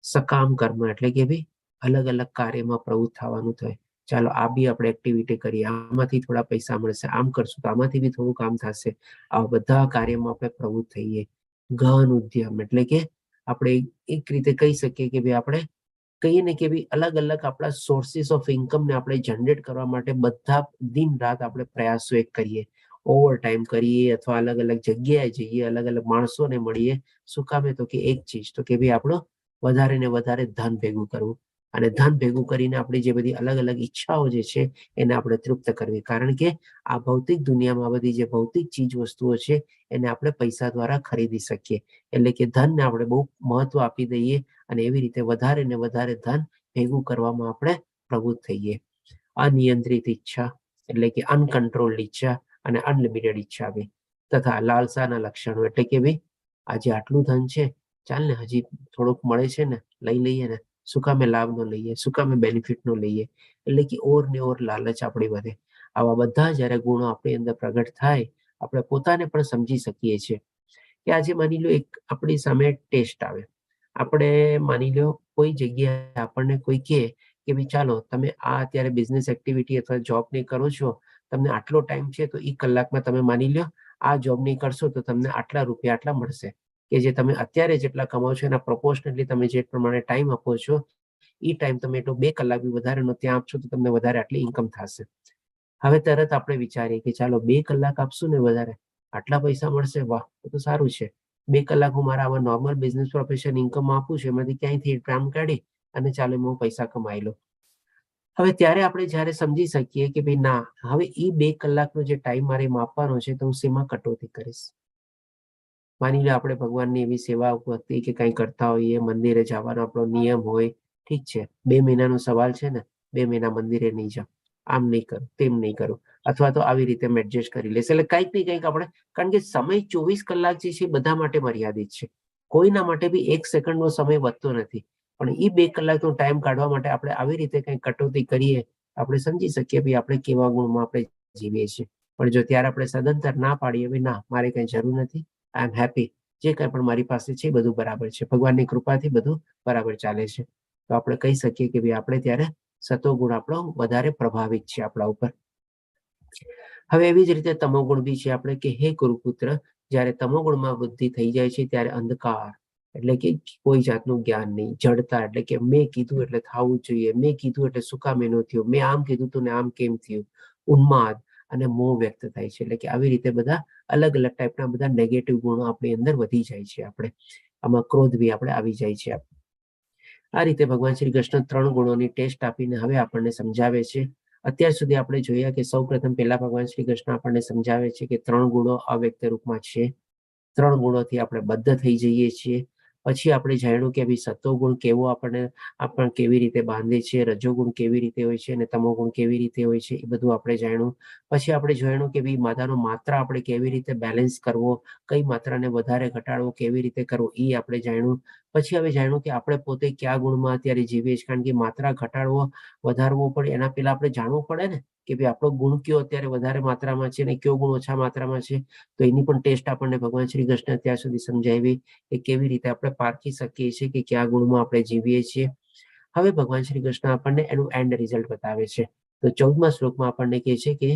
Speaker 1: સકામ કર્મ, એટલે કે ભાઈ અલગ અલગ કાર્યમાં પ્રવૃત્ત થવાનું થાય. ચાલો આ બી આપણે એક્ટિવિટી કરીએ, આમાંથી થોડા પૈસા મળશે, આમ કરશું તો આમાંથી બી થોડું કામ થશે. આ બધા કાર્યમાં આપણે પ્રવૃત્ત થઈએ. ગહન ઉદ્યમ, એટલે કે આપણે એક રીતે કહી શકીએ કે ભાઈ આપણે કહીએ ને કે ભાઈ અલગ અલગ આપણા સોર્સિસ ઓફ ઇન્કમને આપણે જનરેટ કરવા માટે બધા દિન રાત આપણે પ્રયાસો એક કરીએ, ઓવર ટાઈમ કરીએ અથવા અલગ અલગ જગ્યાએ જઈએ, અલગ અલગ માણસોને મળીએ. શું કામે? તો કે એક ચીજ, તો કે ભાઈ આપણો વધારે ને વધારે ધન ભેગું કરવું, અને ધન ભેગું કરીને આપણી જે બધી અલગ અલગ ઈચ્છાઓ જે છે એને આપણે તૃપ્ત કરવી. કારણ કે આ ભૌતિક દુનિયામાં બધી જે ભૌતિક ચીજ વસ્તુઓ છે એને આપણે પૈસા દ્વારા ખરીદી શકીએ. એટલે કે ધનને આપણે બહુ મહત્વ આપી દઈએ અને એવી રીતે વધારે ને વધારે ધન ભેગું કરવામાં આપણે પ્રવૃત્ત થઈએ. અનિયંત્રિત ઈચ્છા એટલે કે અનકન્ટ્રોલ્ડ ઈચ્છા અને અનલિમિટેડ ઈચ્છા બી, તથા લાલસાના લક્ષણો એટલે કે ભાઈ આજે આટલું ધન છે, ચાલ ને હજી થોડુંક મળે છે ને લઈ લઈએ ને, શું કામે લાભ નો લઈએ, શું કામે બેનિફિટ નો લઈએ. એટલે કે ઓર ને ઓર લાલચ આપણી વધે. આવા બધા જ્યારે ગુણો આપણી અંદર પ્રગટ થાય, આપણે પોતાને પણ સમજી શકીએ છીએ કે આજે માની લો એક આપણી સામે ટેસ્ટ આવે, આપણે માની લો કોઈ જગ્યાએ આપણને કોઈ કહે કે ભાઈ ચાલો તમે આ અત્યારે બિઝનેસ એક્ટિવિટી અથવા જોબ નહીં કરો છો, તમને આટલો ટાઈમ છે તો એ કલાકમાં તમે માની લો આ જોબ નહીં કરશો તો તમને આટલા રૂપિયા આટલા મળશે, કે જે તમે અત્યારે જેટલા કમાવો છો એના પ્રોપોર્શનલી તમે જે પ્રમાણે ટાઈમ આપો છો એ ટાઈમ તમે એટલો 2 કલાક બી વધારેનો ત્યાં આપશો તો તમને વધારે આટલી ઇન્કમ થશે. હવે તરત આપણે વિચારીએ કે ચાલો 2 કલાક આપશું ને વધારે, આટલા પૈસા મળશે, વાહ તો સારું છે. 2 કલાક હું મારા આવા નોર્મલ બિઝનેસ પ્રોફેશન ઇન્કમ આપું છું એમાંથી ક્યાંયથી કામ કાઢી અને ચાલો હું પૈસા કમાઈ લઉં. હવે ત્યારે આપણે જ્યારે સમજી શકીએ કે ભાઈ ના, હવે એ 2 કલાકનો જે ટાઈમ મારે આપવાનો છે તો હું શેમાં કટોતી કરીશ. માની લો આપણે ભગવાનની એવી સેવા ભક્તિ કે કંઈ કરતા હોઈએ, મંદિરે જવાનો આપણો નિયમ હોય, ઠીક છે 2 મહિનાનો સવાલ છે ને, 2 મહિના મંદિરે નહીં જાઉં, આમ નહીં કરું, તેમ નહીં કરું, અથવા તો આવી રીતે મેં એડજસ્ટ કરી લઈશ. એટલે કંઈક ને કંઈક આપણે, કારણ કે સમય 24 કલાક જે છે બધા માટે મર્યાદિત છે. કોઈના માટે બી 1 સેકન્ડનો સમય વધતો નથી. પણ એ 2 કલાકનો ટાઈમ કાઢવા માટે આપણે આવી રીતે કંઈક કટોતી કરીએ, આપણે સમજી શકીએ ભાઈ આપણે કેવા ગુણમાં આપણે જીવીએ છીએ. પણ જો ત્યારે આપણે સદંતર ના પાડીએ, ભાઈ ના મારે કંઈ જરૂર નથી, આઈ એમ હેપી, જે કંઈ પણ મારી પાસે છે બધું બરાબર છે, ભગવાનની કૃપાથી બધું બરાબર ચાલે છે, તો આપણે કહી શકીએ કે ભાઈ આપણે ત્યારે સતોગુણ આપણો વધારે પ્રભાવિત છે આપણા ઉપર. હવે એવી જ રીતે તમોગુણ બી છે. આપણે કે હે ગુરુપુત્ર, જ્યારે તમોગુણમાં વૃદ્ધિ થઈ જાય છે ત્યારે અંધકાર એટલે કે કોઈ જાતનું જ્ઞાન નહીં, જડતા એટલે કે મેં કીધું એટલે થવું જોઈએ, મેં કીધું એટલે શું કામ એનું થયું, મેં આમ કીધું તું ને આમ કેમ થયું, ઉન્માદ અને મોહ વ્યક્ત થાય છે. એટલે કે આવી રીતે બધા અલગ અલગ ટાઈપના બધા નેગેટિવ ગુણો આપણી અંદર વધી જાય છે. આપણે આમાં ક્રોધ બી આપણે આવી જાય છે. આ રીતે ભગવાન શ્રી કૃષ્ણ 3 ગુણોની ટેસ્ટ આપીને હવે આપણને સમજાવે છે. અત્યાર સુધી આપણે જોયા કે સૌપ્રથમ પહેલા ભગવાન શ્રી કૃષ્ણ આપણને સમજાવે છે કે 3 ગુણો અવ્યક્ત રૂપમાં છે. 3 ગુણોથી આપણે બદ્ધ થઈ જઈએ છીએ. પછી આપણે જાણ્યું કે ભાઈ સતોગુણ કેવો આપણને કેવી રીતે બાંધે છે, રજોગુણ કેવી રીતે હોય છે અને તમોગુણ કેવી રીતે હોય છે, એ બધું આપણે જાણ્યું. પછી આપણે જાણ્યું કે ભાઈ માતાનો માત્રા આપણે કેવી રીતે બેલેન્સ કરવો, કઈ માત્રાને વધારે ઘટાડવો, કેવી રીતે કરવો, એ આપણે જાણ્યું. પછી હવે જાણ્યું કે આપણે પોતે કયા ગુણમાં અત્યારે જીવીએ છીએ, કારણ કે માત્રા ઘટાડવો વધારવો પડે એના પહેલા આપણે જાણવું પડે ને કે ભાઈ આપણો ગુણ કયો અત્યારે વધારે માત્રામાં છે અને કયો ગુણ ઓછા માત્રામાં છે. તો એની પણ ટેસ્ટ આપણને ભગવાન શ્રી કૃષ્ણ અત્યાર સુધી સમજાવી કે કેવી રીતે આપણે પારખી શકીએ છીએ કે કયા ગુણમાં આપણે જીવીએ છીએ. હવે ભગવાન શ્રી કૃષ્ણ આપણને એનું એન્ડ રિઝલ્ટ બતાવે છે. તો 14મા શ્લોકમાં આપણને કહે છે કે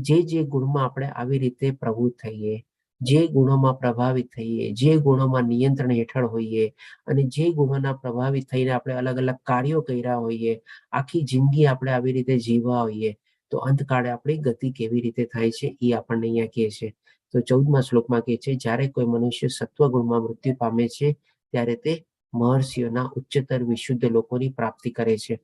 Speaker 1: જે ગુણમાં આપણે આવી રીતે પ્રવૃત્ત થઈએ, જે ગુણોમાં પ્રભાવિત થઈએ, જે ગુણોમાં નિયંત્રણ હેઠળ હોઈએ અને જે ગુણોના પ્રભાવિત થઈને આપણે અલગ અલગ કાર્યો કર્યા હોઈએ, આખી જિંદગી આપણે આવી રીતે જીવવા હોઈએ, તો અંતકાળે આપણી ગતિ કેવી રીતે થાય છે એ આપણને અહીંયા કહે છે. તો 14મા શ્લોકમાં કહે છે, જ્યારે કોઈ મનુષ્ય સત્વગુણમાં મૃત્યુ પામે છે ત્યારે તે મહર્ષિઓના ઉચ્ચતર વિશુદ્ધ લોકોની પ્રાપ્તિ કરે છે.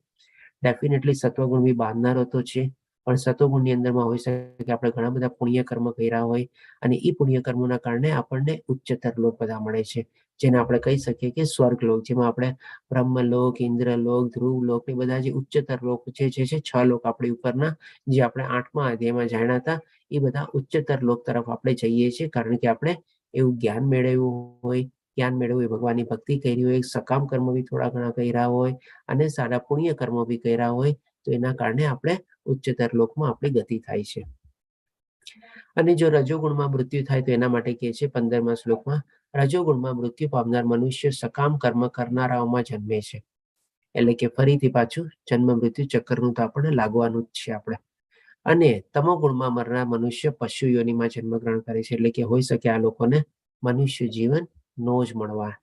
Speaker 1: ડેફિનેટલી સત્વગુણ બી બાંધનારો તો છે, પણ સત્વગુણની અંદરમાં હોઈ શકે કે આપણે ઘણા બધા પુણ્ય કર્મ કર્યા હોય અને એ પુણ્ય કર્મોના કારણે આપણને ઉચ્ચતર લોક બધા મળે છે, જેને આપણે કહી શકીએ કે સ્વર્ગલોક, જેમાં આપણે બ્રહ્મલોક, ઇન્દ્રલોક, ધ્રુવલોક એ બધા જે ઉચ્ચતર લોક છે, જે છે 6 લોક આપણી ઉપરના, જે આપણે 8મા અધ્યાયમાં જાણ્યા હતા, એ બધા ઉચ્ચતર લોક તરફ આપણે જઈએ છીએ. કારણ કે આપણે એવું જ્ઞાન મેળવ્યું હોય, ભગવાનની ભક્તિ કરી હોય, સકામ કર્મ બી થોડા ઘણા કર્યા હોય અને સારા પુણ્ય કર્મો બી કર્યા હોય, તો એના કારણે આપણે ઉચ્ચતર લોકમાં આપણી ગતિ થાય છે. અને જો રજોગુણમાં મૃત્યુ થાય તો એના માટે કહે છે 15મા શ્લોકમાં, રજોગુણમાં મૃત્યુ પામનાર મનુષ્ય સકામ કર્મ કરનારાઓમાં જન્મે છે. એટલે કે ફરીથી પાછું જન્મ મૃત્યુ ચક્રનું તો આપણને લાગવાનું જ છે આપણે. અને તમોગુણમાં મરનાર મનુષ્ય પશુ યોનિમાં જન્મ ગ્રહણ કરે છે. એટલે કે હોઈ શકે આ લોકોને મનુષ્ય જીવન નો જ મળવા,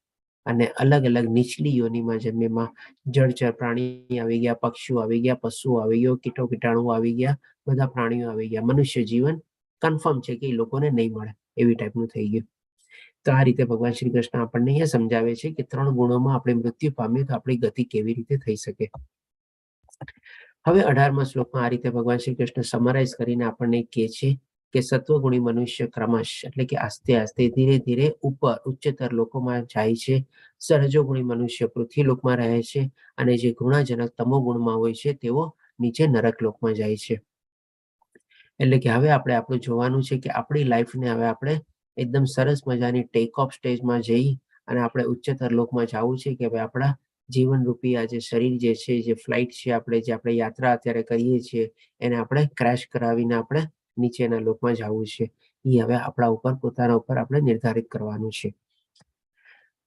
Speaker 1: અને અલગ અલગ નીચલી યોનિમાં, જેમ એમાં જળચર પ્રાણી આવી ગયા, પક્ષીઓ આવી ગયા, પશુઓ આવી ગયો, કીટાણુઓ આવી ગયા, બધા પ્રાણીઓ આવી ગયા. મનુષ્ય જીવન કન્ફર્મ છે કે એ લોકોને નહીં મળે, એવી ટાઈપનું થઈ ગયું. તો આ રીતે ભગવાન શ્રી કૃષ્ણ આપણને અહીંયા સમજાવે છે કે 3 ગુણોમાં આપણે મૃત્યુ પામીએ તો આપણી ગતિ કેવી રીતે થઈ શકે. હવે 18મા શ્લોકમાં આ રીતે ભગવાન શ્રી કૃષ્ણ સમરાઇઝ કરીને આપણને કહે છે કે સત્વગુણી મનુષ્ય ક્રમશ, એટલે કે આસ્તે આસ્તે ધીરે ધીરે ઉપર ઉચ્ચતર લોકોમાં જાય છે. સહજોગુણી મનુષ્ય પૃથ્વી લોકમાં રહે છે, અને જે ગુણાજનક તમોગુણમાં હોય છે તેઓ નીચે નરક લોકમાં જાય છે. એટલે કે હવે આપણે આપણું જોવાનું છે કે આપણી લાઈફને હવે આપણે એકદમ સરસ મજાની ટેક ઓફ સ્ટેજમાં જઈ અને આપણે ઉચ્ચતર લોકમાં જવું છે કે હવે આપણા જીવનરૂપી આ જે શરીર જે છે, જે ફ્લાઇટ છે, આપણે યાત્રા અત્યારે કરીએ છીએ, એને આપણે ક્રેશ કરાવીને આપણે નીચેના લોકમાં જવું છે. એ હવે આપણા ઉપર, પોતાના ઉપર આપણે નિર્ધારિત કરવાનું છે.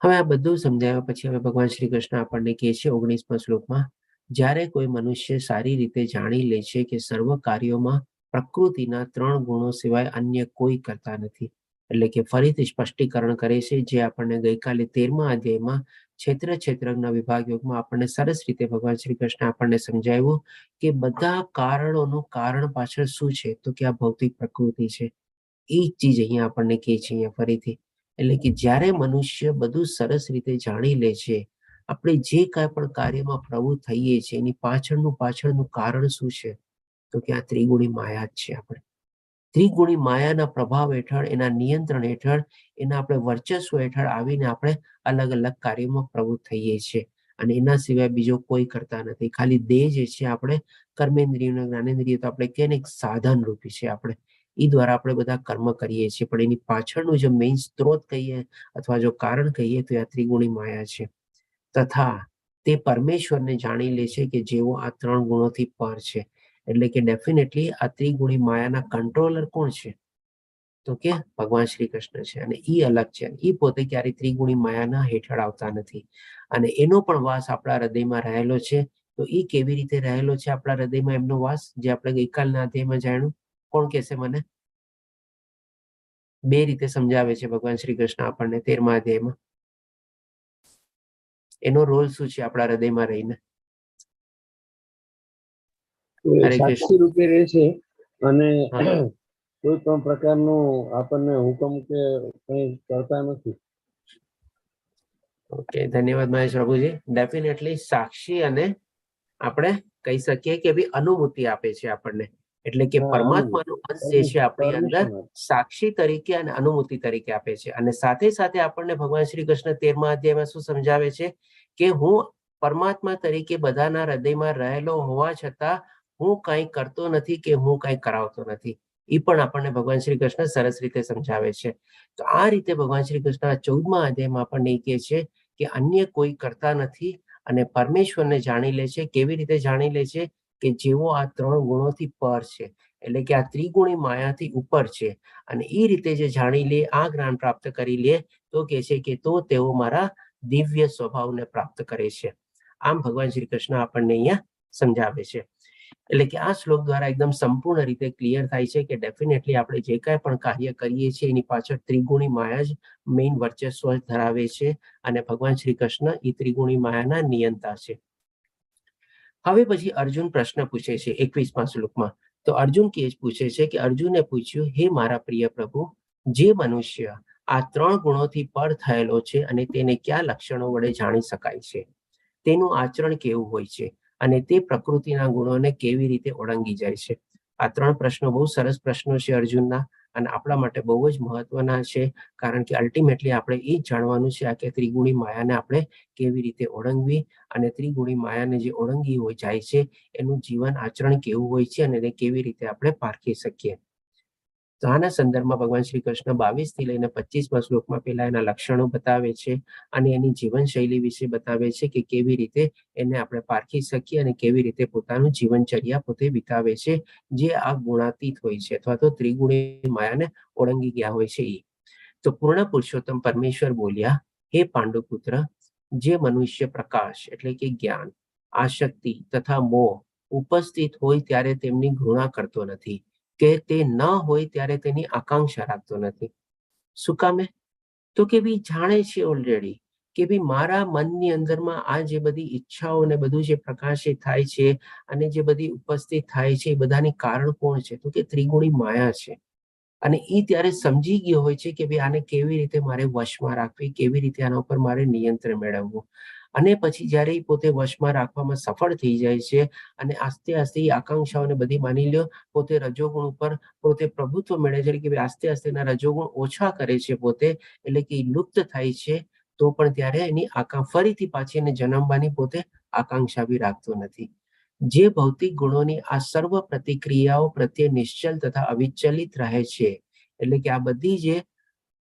Speaker 1: હવે આ બધું સમજાવ્યા પછી હવે ભગવાન શ્રી કૃષ્ણ આપણને કહે છે 19મા શ્લોકમાં, જ્યારે કોઈ મનુષ્ય સારી રીતે જાણી લે છે કે સર્વ કાર્યોમાં પ્રકૃતિના 3 ગુણો સિવાય અન્ય કોઈ કરતા નથી. એટલે કે ફરીથી સ્પષ્ટીકરણ કરે છે જે આપણને ગઈકાલે 13મા અધ્યાયમાં ક્ષેત્રના વિભાગ યોગમાં આપણને સરસ રીતે ભગવાન શ્રી કૃષ્ણ આપણને સમજાવ્યું કે બધા કારણોનું કારણ પાછળ શું છે, તો કે આ ભૌતિક પ્રકૃતિ છે. એ જ ચીજ અહીંયા આપણને કહે છે અહીંયા ફરીથી. એટલે કે જ્યારે મનુષ્ય બધું સરસ રીતે જાણી લે છે, આપણે જે કાંઈ પણ કાર્યમાં પ્રવૃત્ત થઈએ છીએ એની પાછળનું કારણ શું છે, તો કે આ ત્રિગુણી માયા જ છે. આપણે ત્રિગુણી માયાના પ્રભાવ હેઠળ, એના નિયંત્રણ હેઠળ, એના આપણે વર્ચસ્વ હેઠળ આવીને આપણે અલગ અલગ કાર્યોમાં પ્રવૃત્ત થઈએ છીએ. અને એના સિવાય બીજો કોઈ કરતા નથી. ખાલી દેહ જે છે, આપણે કર્મેન્દ્રિય, જ્ઞાનેન્દ્રિય, તો આપણે કહે ને એક સાધન રૂપી છે. આપણે એ દ્વારા આપણે બધા કર્મ કરીએ છીએ, પણ એની પાછળનું જે મેઇન સ્ત્રોત કહીએ અથવા જો કારણ કહીએ તો આ ત્રિગુણી માયા છે. તથા તે પરમેશ્વરને જાણી લે છે કે જેઓ આ 3 ગુણોથી પર છે. એટલે કે ડેફિનેટલી આ ત્રિગુણી માયાના કંટ્રોલર કોણ છે, તો કે ભગવાન શ્રી કૃષ્ણ છે. અને એ અલગ છે. એ પોતે ક્યારેય ત્રિગુણી માયાના હેઠળ આવતા નથી. અને એનો પણ વાસ આપણા હૃદયમાં રહેલો છે. તો એ કેવી રીતે રહેલો છે આપણા હૃદયમાં એમનો વાસ, જે આપણે ગઈકાલના અધ્યાયમાં જાણ્યું? કોણ કહેશે મને? 2 રીતે સમજાવે છે ભગવાન શ્રી કૃષ્ણ આપણને 13મા અધ્યાયમાં. એનો રોલ શું છે આપણા હૃદયમાં રહીને?
Speaker 2: સાક્ષી રૂપે રહે છે અને કોઈ પણ પ્રકારનું આપણને હુકમ કે કંઈ કરતા નથી.
Speaker 1: ઓકે, ધન્યવાદ મહેશ પ્રભુજી. ડેફિનેટલી સાક્ષી, અને આપણે કહી શકીએ કે ભાઈ અનુભૂતિ આપે છે આપણને. એટલે કે પરમાત્માનું અંશ જે છે આપણી અંદર સાક્ષી તરીકે અને અનુભૂતિ તરીકે આપે છે. અને સાથે સાથે આપણને ભગવાન શ્રી કૃષ્ણ 13મા અધ્યાયમાં શું સમજાવે છે કે હું પરમાત્મા તરીકે બધાના હૃદયમાં રહેલો હોવા છતાં હું કંઈ કરતો નથી કે હું કંઈ કરાવતો નથી. એ પણ આપણને ભગવાન શ્રી કૃષ્ણ સરસ રીતે સમજાવે છે. તો આ રીતે ભગવાન શ્રી કૃષ્ણ 14મા અધ્યાયમાં આપણને કહે છે કે અન્ય કોઈ કરતા નથી, અને પરમેશ્વરને જાણી લે છે. કેવી રીતે જાણી લે છે? કે જેઓ આ 3 ગુણોથી પર છે, એટલે કે આ ત્રિગુણી માયાથી ઉપર છે. અને એ રીતે જે જાણી લે, આ જ્ઞાન પ્રાપ્ત કરી લે, તો કહે છે કે તો તેઓ મારા દિવ્ય સ્વભાવને પ્રાપ્ત કરે છે. આમ ભગવાન શ્રી કૃષ્ણ આપણને અહીંયા સમજાવે છે. એટલે કે આ શ્લોક દ્વારા એકદમ સંપૂર્ણ રીતે ક્લિયર થાય છે કે ડેફિનેટલી આપણે જે કાંઈ પણ કાર્ય કરીએ છીએ એની પાછળ ત્રિગુણી માયા જ મેઇન વર્ચસ્વ ધરાવે છે. અને ભગવાન શ્રી કૃષ્ણ એ ત્રિગુણી માયાના નિયંતા છે. હવે પછી અર્જુન પ્રશ્ન પૂછે છે 21મા શ્લોકમાં. તો અર્જુન પૂછે છે કે અર્જુને પૂછ્યું, હે મારા પ્રિય પ્રભુ, જે મનુષ્ય આ 3 ગુણોથી પર થયેલો છે અને તેને કયા લક્ષણો વડે જાણી શકાય છે? તેનું આચરણ કેવું હોય છે? અને તે પ્રકૃતિના ગુણોને કેવી રીતે ઓળંગી જાય છે? આ 3 પ્રશ્નો બહુ સરસ પ્રશ્નો છે અર્જુનના, અને આપણા માટે બહુ જ મહત્વના છે. કારણ કે અલ્ટિમેટલી આપણે એ જ જાણવાનું છે આ કે ત્રિગુણી માયાને આપણે કેવી રીતે ઓળંગવી, અને ત્રિગુણી માયાને જે ઓળંગી હોય જાય છે એનું જીવન આચરણ કેવું હોય છે, અને એને કેવી રીતે આપણે પારખી શકીએ. તો આના સંદર્ભમાં ભગવાન શ્રી કૃષ્ણ 22 થી લઈને 25મા શ્લોકમાં પહેલા એના લક્ષણો બતાવે છે, અને એની જીવનશૈલી વિશે બતાવે છે કે કેવી રીતે એને આપણે પારખી શકીએ અને કેવી રીતે પોતાનું જીવનચર્યા પોતે વિતાવે છે, જે આ ગુણાતીત હોય છે અથવા તો ત્રિગુણી માયાને ઓળંગી ગયા હોય છે. તો પૂર્ણ પુરુષોત્તમ પરમેશ્વર બોલ્યા, હે પાંડુપુત્ર, જે મનુષ્ય પ્રકાશ એટલે કે જ્ઞાન, આસક્તિ તથા મોહ ઉપસ્થિત હોય ત્યારે તેમની ઘૃણા કરતો નથી, કે તે ન હોય ત્યારે તેની આકાંક્ષા રાખતો નથી. શું કામે? તો કે ભાઈ જાણે છે ઓલરેડી કે ભાઈ મારા મનની અંદરમાં આ જે બધી ઈચ્છાઓ ને બધું જે પ્રકાશિત થાય છે અને જે બધી ઉપસ્થિત થાય છે એ બધાની કારણ કોણ છે? તો કે ત્રિગુણી માયા છે. અને એ ત્યારે સમજી ગયો હોય છે કે ભાઈ આને કેવી રીતે મારે વશમાં રાખવી, કેવી રીતે આના ઉપર મારે નિયંત્રણ મેળવવું. અને પછી જ્યારે એ પોતે વશમાં રાખવામાં સફળ થઈ જાય છે અને આસ્તે આસ્તે એ આકાંક્ષાઓને બધી માની લ્યો પોતે રજોગુણ ઉપર પોતે પ્રભુત્વ મેળવે છે કે આસ્તે આસ્તે એના રજોગુણ ઓછા કરે છે પોતે, એટલે કે લુપ્ત થાય છે. તો પણ ત્યારે એની ફરીથી પાછી એને જન્મવાની પોતે આકાંક્ષા બી રાખતો નથી. જે ભૌતિક ગુણોની આ સર્વ પ્રતિક્રિયાઓ પ્રત્યે નિશ્ચલ તથા અવિચલિત રહે છે, એટલે કે આ બધી જે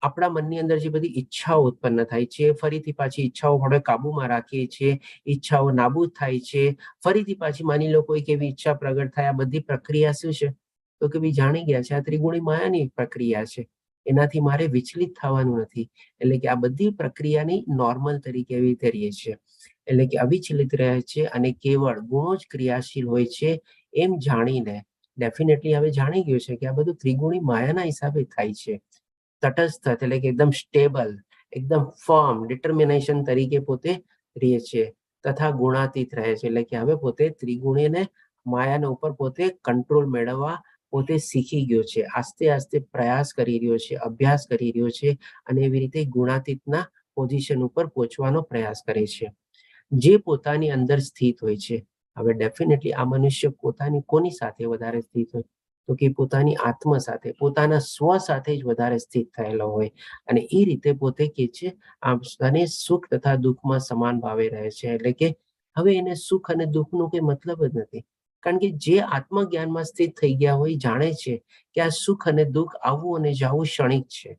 Speaker 1: આપણા મનની અંદર જે બધી ઈચ્છાઓ ઉત્પન્ન થાય છે, ફરીથી પાછી ઈચ્છાઓ આપણે કાબુમાં રાખીએ છીએ, ઈચ્છાઓ નાબૂદ થાય છે, ફરીથી પાછી માની લો કોઈક એવી ઈચ્છા પ્રગટ થાય. આ બધી પ્રક્રિયા શું છે? તો કે ભાઈ જાણી ગયા છે આ ત્રિગુણી માયાની પ્રક્રિયા છે. એનાથી મારે વિચલિત થવાનું નથી. એટલે કે આ બધી પ્રક્રિયાની નોર્મલ તરીકે એવી રીતે રહીએ છીએ, એટલે કે અવિચલિત રહે છે અને કેવળ ગુણો જ ક્રિયાશીલ હોય છે એમ જાણીને ડેફિનેટલી હવે જાણી ગયું છે કે આ બધું ત્રિગુણી માયાના હિસાબે થાય છે. તટસ્થ એટલે કે એકદમ સ્ટેબલ, એકદમ ફર્મ ડિટર્મિનેશન તરીકે પોતે રહે છે તથા ગુણાતીત રહે છે. એટલે કે હવે પોતે ત્રિગુણીને માયાના ઉપર પોતે કંટ્રોલ મેળવવા પોતે શીખી ગયો છે, આસ્તે આસ્તે પ્રયાસ કરી રહ્યો છે, અભ્યાસ કરી રહ્યો છે અને એવી રીતે ગુણાતીતના પોઝિશન ઉપર પહોંચવાનો પ્રયાસ કરે છે. જે પોતાની અંદર સ્થિત હોય છે. હવે ડેફિનેટલી આ મનુષ્ય પોતાની કોની સાથે વધારે સ્થિત હોય? તો કે પોતાની આત્મા સાથે, પોતાના સ્વ સાથે જ વધારે સ્થિત થયેલો હોય અને એ રીતે પોતે કે છે અને સુખ તથા દુઃખમાં સમાન ભાવે રહે છે. એટલે કે હવે એને સુખ અને દુઃખનો કોઈ મતલબ જ નથી, કારણ કે જે આત્મજ્ઞાનમાં સ્થિત થઈ ગયા હોય જાણે છે કે આ સુખ અને દુઃખ આવવું અને જવું ક્ષણિક છે.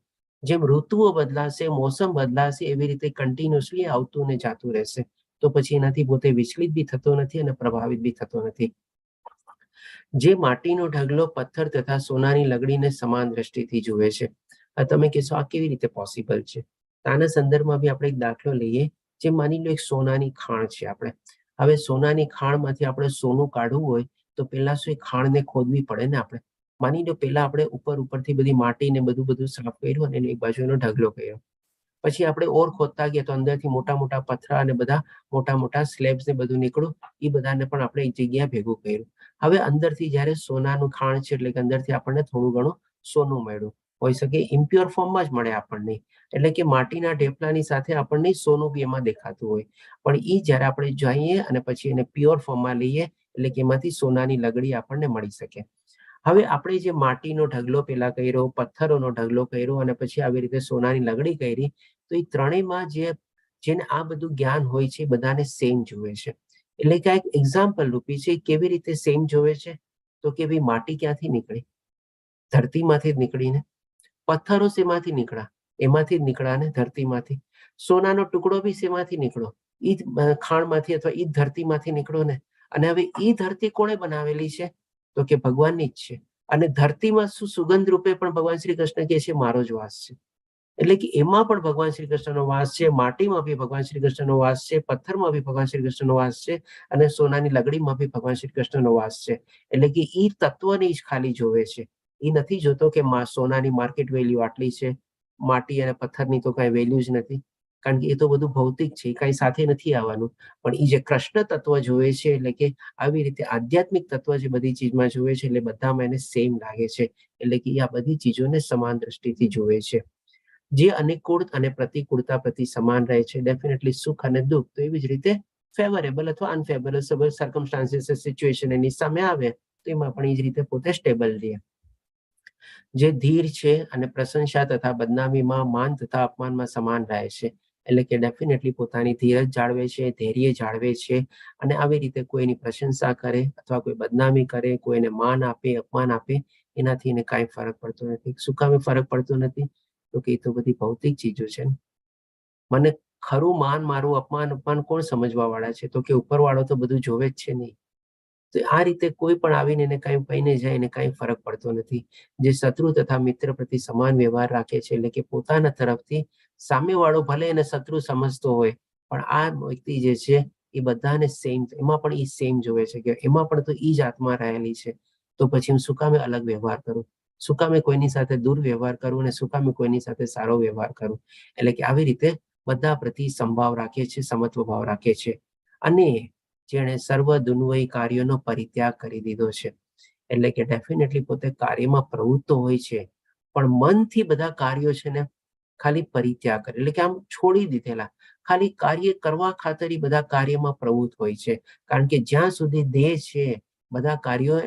Speaker 1: જેમ ઋતુઓ બદલાશે, મોસમ બદલાશે, એવી રીતે કન્ટિન્યુઅસલી આવતું અને જાતું રહેશે. તો પછી એનાથી પોતે વિચલિત બી થતો નથી અને પ્રભાવિત બી થતો નથી. જે માટીનો ઢગલો પથ્થર તથા સોનાની લગડીને સમાન દ્રષ્ટિથી જુએ છે. તમે કહેશો આ કેવી રીતે પોસિબલ છે? આના સંદર્ભમાં બી આપણે એક દાખલો લઈએ. જે માની લો એક સોનાની ખાણ છે. આપણે હવે સોનાની ખાણમાંથી આપણે સોનું કાઢવું હોય તો પેલા શું એ ખાણને ખોદવી પડે ને? આપણે માની લો પેલા આપણે ઉપરથી બધી માટી ને બધું સાફ કર્યું અને એક બાજુ એનો ઢગલો કર્યો. પછી આપણે ઓર ખોદતા ગયા તો અંદરથી મોટા મોટા પથરા અને બધા મોટા મોટા સ્લેબ્સ ને બધું નીકળ્યું. એ બધાને પણ આપણે એક જગ્યાએ ભેગું કર્યું. હવે અંદરથી જ્યારે સોનાનું ખાણ છે, એટલે કે અંદરથી આપણને થોડું ઘણું સોનું મળ્યું. હોઈ શકે ઇમ્પ્યોર ફોર્મમાં જ મળે આપણને, એટલે કે માટીના ઢેફલાની સાથે આપણને સોનું બી એમાં દેખાતું હોય. પણ એ જ્યારે આપણે જઈએ અને પછી એને પ્યોર ફોર્મમાં લઈએ, એટલે કે એમાંથી સોનાની લગડી આપણને મળી શકે. હવે આપણે જે માટીનો ઢગલો પેલા કર્યો, પથ્થરોનો ઢગલો કર્યો અને પછી આવી રીતે સોનાની લગડી કરી, તો એ ત્રણેયમાં જેને આ બધું જ્ઞાન હોય છે બધાને સેમ જુએ છે. એટલે કે આ એક એક્ઝામ્પલ રૂપી છે. કેવી રીતે સેમ જોવે છે? તો કે ભાઈ માટી ક્યાંથી નીકળી? ધરતીમાંથી જ નીકળીને. પથ્થરો શેમાંથી નીકળ્યા? એમાંથી જ નીકળ્યા ને, ધરતીમાંથી. સોનાનો ટુકડો બી શેમાંથી નીકળ્યો? ઈ જ ખાણમાંથી અથવા ઈ જ ધરતીમાંથી નીકળ્યો ને. અને હવે ઈ ધરતી કોણે બનાવેલી છે? તો કે ભગવાનની જ છે. અને ધરતીમાં શું સુગંધ રૂપે પણ ભગવાન શ્રી કૃષ્ણ કહે છે મારો જ વાસ છે. એટલે કે એમાં પણ ભગવાન શ્રી કૃષ્ણનો વાસ છે, માટીમાં બી ભગવાન શ્રી કૃષ્ણનો વાસ છે, પથ્થરમાં બી ભગવાન શ્રી કૃષ્ણનો વાસ છે અને સોનાની લગડીમાં બી ભગવાન શ્રી કૃષ્ણનો વાસ છે. એટલે કે ઈ તત્વને જ ખાલી જોવે છે. એ નથી જોતો કે સોનાની માર્કેટ વેલ્યુ આટલી છે, માટી અને પથ્થરની તો કઈ વેલ્યુ જ નથી, કારણ કે એ તો બધું ભૌતિક છે, કઈ સાથે નથી આવવાનું. પણ એ જે કૃષ્ણ તત્વ જોવે છે, એટલે કે આવી રીતે આધ્યાત્મિક તત્વ જે બધી ચીજમાં જોવે છે, એટલે બધામાં એને સેમ લાગે છે. એટલે કે આ બધી ચીજોને સમાન દ્રષ્ટિથી જોવે છે. જે અનુકૂળ અને પ્રતિકૂળતા પ્રતિ સમાન રહે છે. ડેફિનેટલી સુખ અને દુઃખ તો એવી જ રીતે ફેવરેબલ અથવા અનફેવરેબલ સર્કમસ્ટાન્સીસ સિચ્યુએશન એની સામે આવે તો એમાં પણ એ જ રીતે પોતે સ્ટેબલ રહે. જે ધીર છે અને પ્રશંસા તથા બદનામીમાં, માન તથા અપમાનમાં સમાન રહે છે. એટલે કે ડેફિનેટલી પોતાની ધીરજ જાળવે છે, ધૈર્ય જાળવે છે અને આવી રીતે કોઈની પ્રશંસા કરે અથવા કોઈ બદનામી કરે, કોઈને માન આપે, અપમાન આપે, એનાથી એને કાંઈ ફરક પડતો નથી. શું કામ ફરક પડતો નથી? તો કે એ તો બધી ભૌતિક ચીજો છે. મને ખરું માન, મારું અપમાન કોણ સમજવા વાળા છે? તો કે ઉપરવાળો તો બધું જોવે જ છે નહીં. તો આ રીતે કોઈ પણ આવીને એને કઈ કહીને જાય એને કઈ ફરક પડતો નથી. જે શત્રુ તથા મિત્ર પ્રતિ સમાન વ્યવહાર રાખે છે, એટલે કે પોતાના તરફથી સામેવાળો ભલે એને શત્રુ સમજતો હોય પણ આ વ્યક્તિ જે છે એ બધાને સેમ, એમાં પણ એ સેમ જોવે છે કે એમાં પણ તો એ જ આત્મા રહેલી છે. તો પછી હું શું કામે અલગ વ્યવહાર કરું? શું કામે કોઈની સાથે દુર્વ્યવહાર કરું અને શું કામે કોઈની સાથે સારો વ્યવહાર કરું? એટલે કે આવી રીતે બધા પ્રતિ સંભાવ રાખે છે, સમત્વ ભાવ રાખે છે, અને જેણે સર્વ દુન્વયી કાર્યોનો પરિત્યાગ કરી દીધો છે. એટલે કે ડેફિનેટલી પોતે કાર્યમાં પ્રવૃત્ત હોય છે, પણ મનથી બધા કાર્યો છે ને ખાલી પરિત્યાગ કરે, એટલે કે આમ છોડી દીધેલા, ખાલી કાર્ય કરવા ખાતર બધા કાર્યમાં પ્રવૃત્ત હોય છે. કારણ કે જ્યાં સુધી દેહ છે, બધા કાર્યો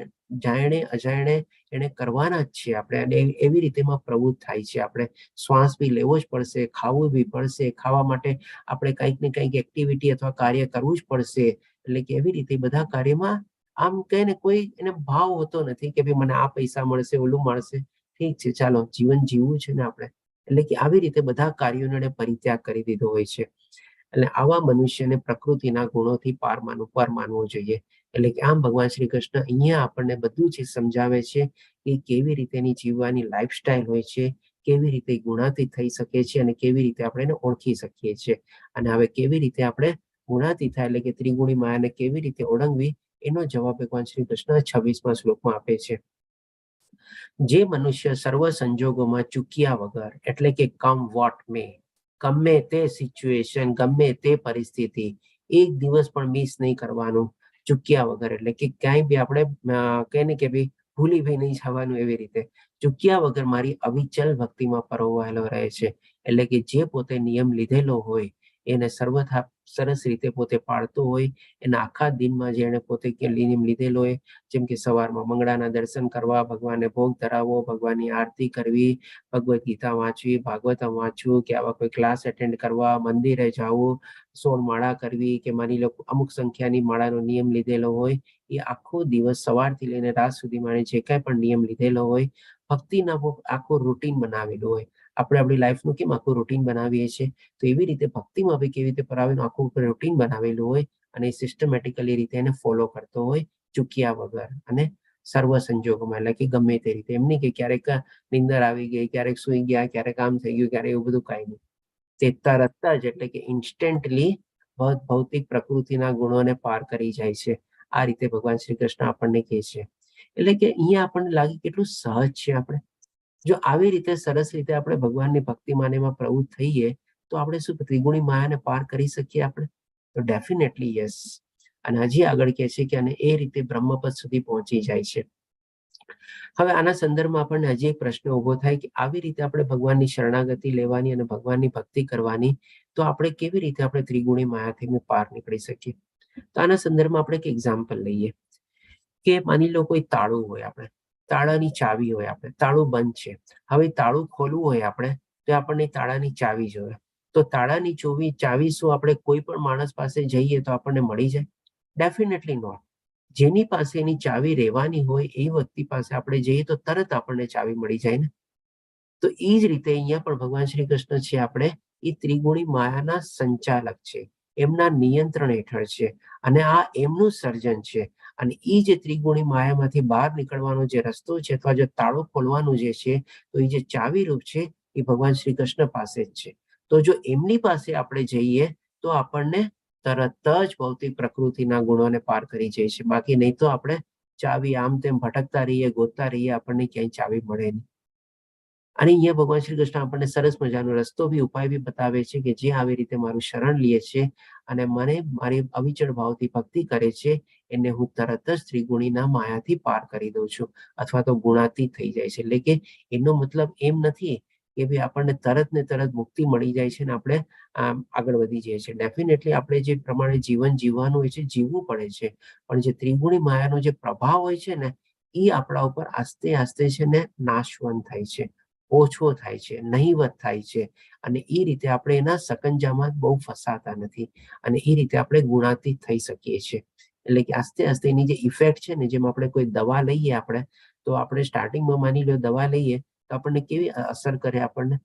Speaker 1: જાણે અજાણે એને કરવાના જ છે આપણે, અને એવી રીતેમાં પ્રવૃત્ત થાય છે. આપણે શ્વાસ બી લેવો જ પડશે, ખાવું બી પડશે, ખાવા માટે આપણે કંઈક ને કંઈક એક્ટિવિટી અથવા કાર્ય કરવું જ પડશે. એટલે કે એવી રીતે બધા કાર્યમાં આમ કહે ને કોઈ એને ભાવ હોતો નથી કે ભાઈ મને આ પૈસા મળશે, ઓલું મળશે, ઠીક છે ચાલો જીવન જીવવું છે ને આપણે. એટલે કે આવી રીતે બધા કાર્યોનો એને પરિત્યાગ કરી દીધો હોય છે. એટલે આવા મનુષ્યને પ્રકૃતિના ગુણોથી પાર માનવો જોઈએ. એટલે કે આમ ભગવાન શ્રી કૃષ્ણ અહીંયા આપણને બધું જ સમજાવે છે કે કેવી રીતેની જીવવાની લાઈફસ્ટાઈલ હોય છે, કેવી રીતે ગુણાતીત થઈ શકે છે, અને કેવી રીતે આપણે એને ઓળખી શકીએ છીએ. અને હવે કેવી રીતે આપણે ગુણાતીત થાય એટલે કે ત્રિગુણી માયાને કેવી રીતે ઓળંગવી, એનો જવાબ ભગવાન શ્રી કૃષ્ણ 26મા શ્લોકમાં આપે છે. જે મનુષ્ય સર્વ સંજોગોમાં ચૂક્યા વગર, એટલે કે કમ વોટ મે, ગમે તે સિચ્યુએશન, ગમે તે પરિસ્થિતિ, એક દિવસ પણ મિસ નહીં કરવાનું, ચૂક્યા વગર, એટલે કે ક્યાંય બી આપણે કહે ને કે ભાઈ ભૂલી બી નહીં જવાનું, એવી રીતે ચૂક્યા વગર મારી અવિચલ ભક્તિમાં પરોવાયેલો રહે છે. એટલે કે જે પોતે નિયમ લીધેલો હોય એને સર્વથા સરસ રીતે પોતે પાળતો હોય, એના આખા દિનમાં જેણે પોતે નિયમ લીધેલો હોય, જેમ કે સવારમાં મંગળાના દર્શન કરવા, ભગવાનને ભોગ ધરાવવો, ભગવાનની આરતી કરવી, ભગવદ્ ગીતા વાંચવી, ભાગવતમ વાંચવું, કે આવા કોઈ ક્લાસ એટેન્ડ કરવા, મંદિરે જવું, 16 માળા કરવી, કે માની લો અમુક સંખ્યાની માળાનો નિયમ લીધેલો હોય, એ આખો દિવસ સવારથી લઈને રાત સુધીમાં જે કાંઈ પણ નિયમ લીધેલો હોય, ભક્તિના આખું રૂટીન બનાવેલું હોય. આપણે આપણી લાઈફનું કેમ આખું રૂટીન બનાવીએ છીએ, તો એવી રીતે ભક્તિમાં બી કેવી રીતે પરાવીનું આખું રૂટીન બનાવેલું હોય, અને સિસ્ટમેટિકલી રીતે એને ફોલો કરતો હોય, ચૂક્યા વગર, અને સર્વ સંજોગોમાં, એટલે કે ગમે તે રીતે. એમ નહીં કે ક્યારેક નીંદર આવી ગઈ, ક્યારેક સુઈ ગયા, ક્યારેક આમ થઈ ગયું, ક્યારેક એવું બધું કાંઈ નહીં. તે તરત જ, એટલે કે ઇન્સ્ટન્ટલી ભૌતિક પ્રકૃતિના ગુણોને પાર કરી જાય છે. આ રીતે ભગવાન શ્રી કૃષ્ણ આપણને કહે છે. એટલે કે અહીંયા આપણને લાગે કેટલું સહજ છે. આપણે જો આવી રીતે સરસ રીતે આપણે ભગવાનની ભક્તિમાં એમાં પ્રવૃત્ત થઈએ, તો આપણે શું ત્રિગુણી માયાને પાર કરી શકીએ આપણે? તો ડેફિનેટલી યસ. અને હજી આગળ કહે છે કે અને એ રીતે બ્રહ્મપદ સુધી પહોંચી જાય છે. હવે આના સંદર્ભમાં આપણને હજી એક પ્રશ્ન ઉભો થાય કે આવી રીતે આપણે ભગવાનની શરણાગતિ લેવાની અને ભગવાનની ભક્તિ કરવાની, તો આપણે કેવી રીતે આપણે ત્રિગુણી માયાથી પાર નીકળી શકીએ? તો આના સંદર્ભમાં આપણે એક એક્ઝામ્પલ લઈએ કે માની લો કોઈ તાળું હોય, આપણે તાળાની ચાવી હોય, આપણે તાળું બંધ છે, હવે તાળું ખોલવું હોય આપણે, તો આપણને તાળાની ચાવી જોઈએ. તો તાળાની ચાવી શું આપણે કોઈ પણ માણસ પાસે જઈએ તો આપણને મળી જાય? Definitely not. જેની પાસે એની ચાવી રહેવાની હોય એ વ્યક્તિ પાસે આપણે જઈએ તો તરત આપણને ચાવી મળી જાય ને. તો એ જ રીતે અહીંયા પણ ભગવાન શ્રી કૃષ્ણ છે આપણે, એ ત્રિગુણી માયાના સંચાલક છે, એમના નિયંત્રણ હેઠળ છે, અને આ એમનું સર્જન છે. અને એ જે ત્રિગુણી માયામાંથી બહાર નીકળવાનો જે રસ્તો છે, અથવા જે તાળો ખોલવાનું જે છે, તો એ જે ચાવી રૂપ છે એ ભગવાન શ્રી કૃષ્ણ પાસે જ છે. તો જો એમની પાસે આપણે જઈએ તો આપણને તરત જ ભૌતિક પ્રકૃતિના ગુણોને પાર કરી જાય છે. બાકી નહીં તો આપણે ચાવી આમ તેમ ભટકતા રહીએ, ગોતતા રહીએ, આપણને ક્યાંય ચાવી મળે નહીં. અને અહીંયા ભગવાન શ્રી કૃષ્ણ આપણને સરસ મજાનો રસ્તો બી, ઉપાય બી બતાવે છે કે જે આવી રીતે મારું શરણ લે છે અને મને મારી અવિચળ ભાવથી ભક્તિ કરે છે, એને હું તરત જ ત્રિગુણીના માયાથી પાર કરી દઉં છું, અથવા તો ગુણાતીત થઈ જાય છે. એટલે કે એનો મતલબ એમ નથી કે ભાઈ આપણને તરત ને તરત મુક્તિ મળી જાય છે ને આપણે આગળ વધી જાય છે. ડેફિનેટલી આપણે જે પ્રમાણે જીવન જીવવાનું હોય છે, જીવવું પડે છે, પણ જે ત્રિગુણી માયાનો જે પ્રભાવ હોય છે ને, એ આપણા ઉપર આસ્તે આસ્તે છે ને નાશવંત થાય છે, ઓછો થાય છે, નહીવત થાય છે. અને એ રીતે આપણે એના સકંજામાં બહુ ફસાતા નથી, અને એ રીતે આપણે ગુણાતીત થઈ શકીએ છીએ. એટલે કે આસ્તે આસ્તે એની જે ઇફેક્ટ છે ને, જેમ આપણે કોઈ દવા લઈએ, આપણે તો આપણે સ્ટાર્ટિંગમાં માની લો દવા લઈએ તો આપણને કેવી અસર કરે? આપણને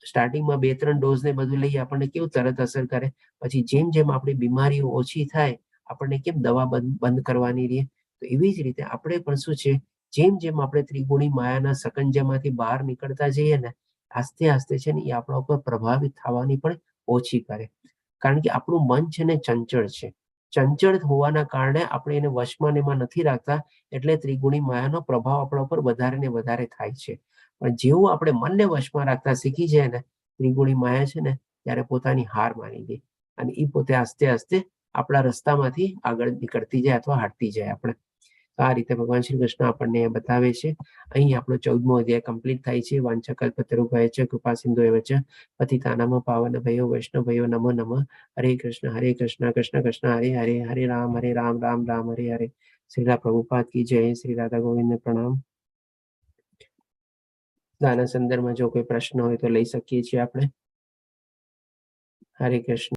Speaker 1: સ્ટાર્ટિંગમાં 2-3 ડોઝ ને બધું લઈએ, આપણને કેવું તરત અસર કરે. પછી જેમ જેમ આપણી બીમારીઓ ઓછી થાય, આપણને કેમ દવા બંધ કરવાની રહે? તો એવી જ રીતે આપણે પણ શું છે, જેમ જેમ આપણે ત્રિગુણી માયાના સકંજામાંથી બહાર નીકળતા જઈએ ને, આસ્તે આસ્તે છે ને એ આપણા ઉપર પ્રભાવિત થવાની પણ ઓછી કરે. કારણ કે આપણું મન છે ને ચંચળ છે. ચંચળ હોવાના કારણે આપણે એને વશમાં ને એમાં નથી રાખતા, એટલે ત્રિગુણી માયાનો પ્રભાવ આપણા ઉપર વધારે ને વધારે થાય છે. પણ જેવું આપણે મનને વશમાં રાખતા શીખી જાય ને ત્રિગુણી માયા છે ને, ત્યારે પોતાની હાર માની લે અને એ પોતે આસ્તે આસ્તે આપણા રસ્તામાંથી આગળ નીકળતી જાય અથવા હારતી જાય આપણે. આ રીતે ભગવાન શ્રી કૃષ્ણ આપણને બતાવે છે. અહીં આપણો 14મો અધ્યાય કમ્પ્લીટ થાય છે. વાંછાકલ્પતરુભ્યશ્ચ કૃપા સિંધુએવ ચ પતિતાનાં પાવનભ્યો વૈષ્ણવભ્યો નમો નમઃ. હરે કૃષ્ણ કૃષ્ણ કૃષ્ણ હરે હરે, હરે રામ રામ રામ હરે હરે. શ્રીલા પ્રભુપાદ કી જય. શ્રી રાધા ગોવિંદને પ્રણામ. આના સંદર્ભમાં જો કોઈ પ્રશ્ન હોય તો લઈ શકીએ છીએ આપણે. હરે કૃષ્ણ.